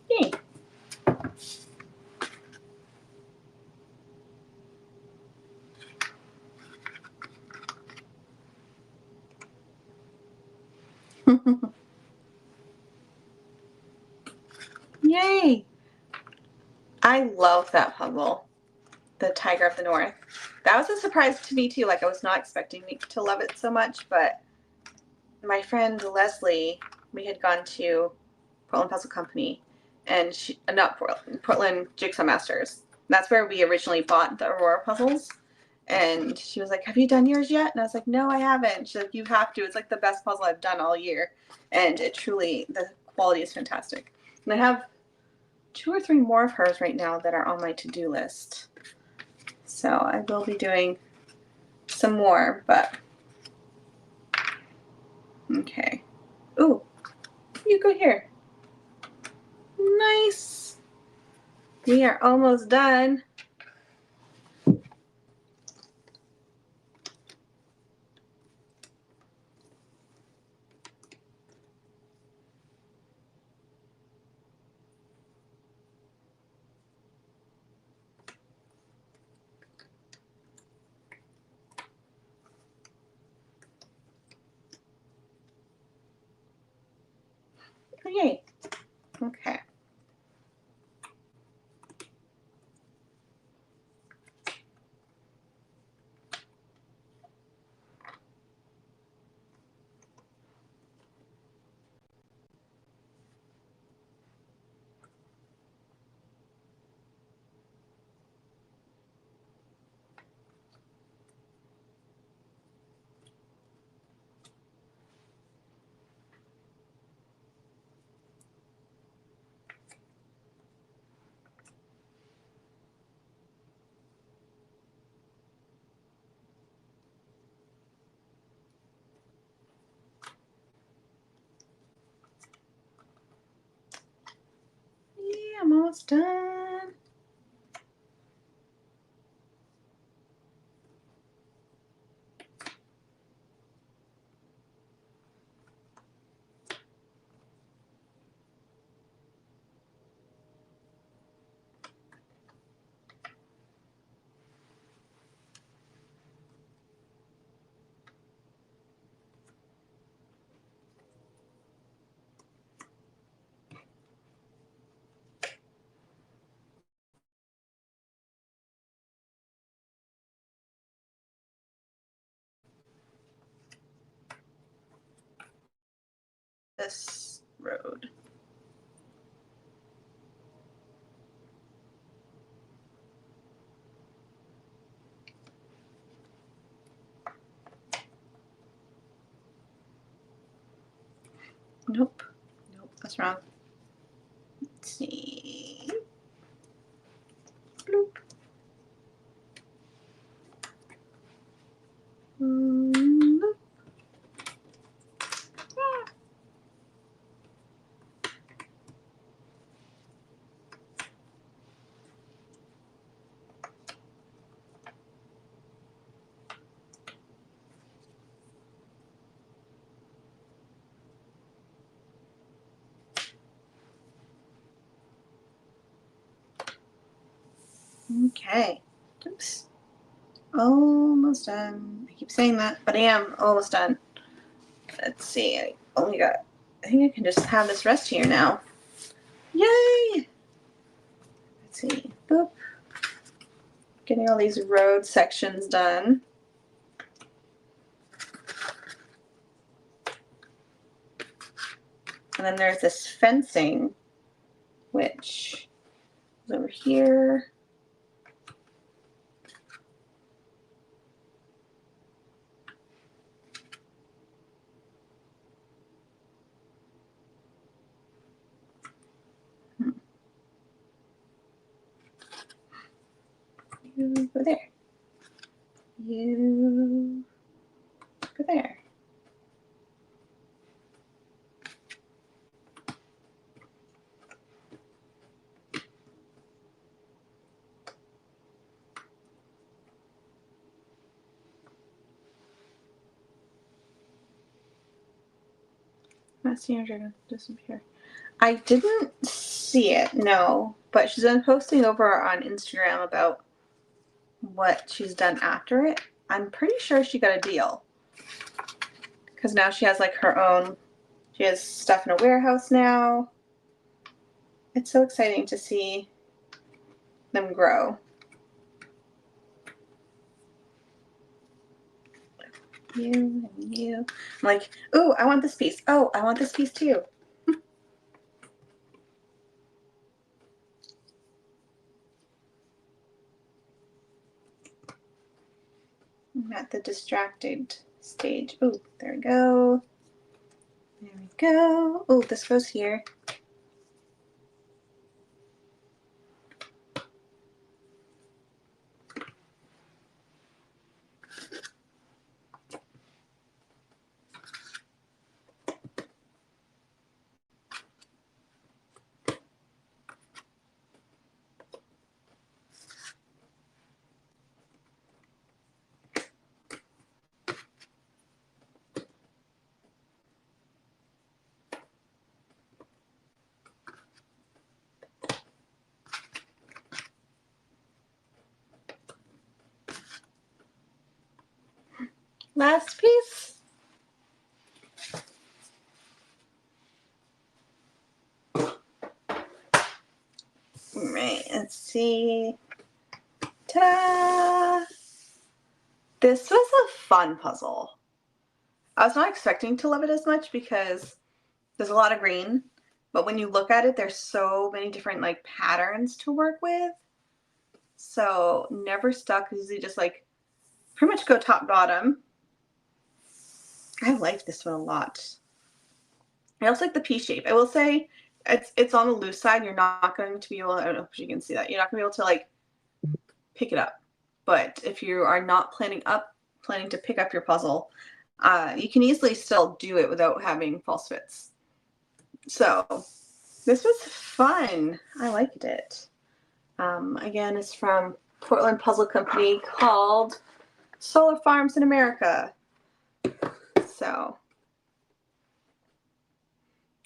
Yay. Yay! I love that puzzle, the Tiger of the North. That was a surprise to me too. Like I was not expecting me to love it so much, but my friend Leslie, we had gone to Portland Puzzle Company, and not Portland, Portland Jigsaw Masters. That's where we originally bought the Aurora puzzles. And she was like, "Have you done yours yet?" And I was like, "No, I haven't." She's like, "You have to. It's like the best puzzle I've done all year." And it truly, the quality is fantastic. And I have 2 or 3 more of hers right now that are on my to-do list. So I will be doing some more, but okay. Ooh, you go here. Nice. We are almost done. Yay. Okay. Yeah, I'm almost done. This road. Nope. Nope, that's wrong. Let's see. Bloop. Bloop. Ah. Okay. Oops. Almost done. I keep saying that, but I am almost done. Let's see. I think I can just have this rest here now. Yay! Let's see. Boop. Getting all these road sections done. And then there's this fencing, which is over here. You go there. You go there. Not seeing her dragon disappear. I didn't see it, no, but she's been posting over on Instagram about what she's done after it. I'm pretty sure she got a deal because now she has like her own. She has stuff in a warehouse now. It's so exciting to see them grow. You and you. I'm like, ooh, I want this piece. Oh, I want this piece too. I'm at the distracted stage. Oh, there we go. There we go. Oh, this goes here. Last piece. All right, let's see. Ta-da! This was a fun puzzle. I was not expecting to love it as much because there's a lot of green, but when you look at it, there's so many different like patterns to work with. So never stuck, usually just like pretty much go top bottom. I like this one a lot. I also like the P shape. I will say it's on the loose side. You're not going to be able, I don't know if you can see that. You're not going to be able to like pick it up. But if you are not planning to pick up your puzzle, you can easily still do it without having false fits. So this was fun. I liked it. Again, it's from Portland Puzzle Company called Solar Farms in America. So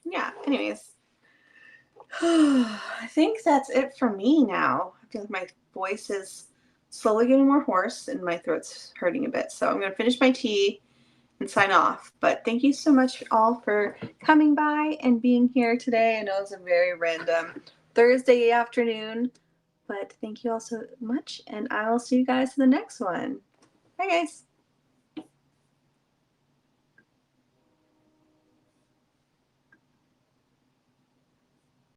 yeah, anyways. I think that's it for me now. I feel like my voice is slowly getting more hoarse and my throat's hurting a bit. So I'm going to finish my tea and sign off. But thank you so much all for coming by and being here today. I know it's a very random Thursday afternoon, but thank you all so much. And I will see you guys in the next one. Bye, guys.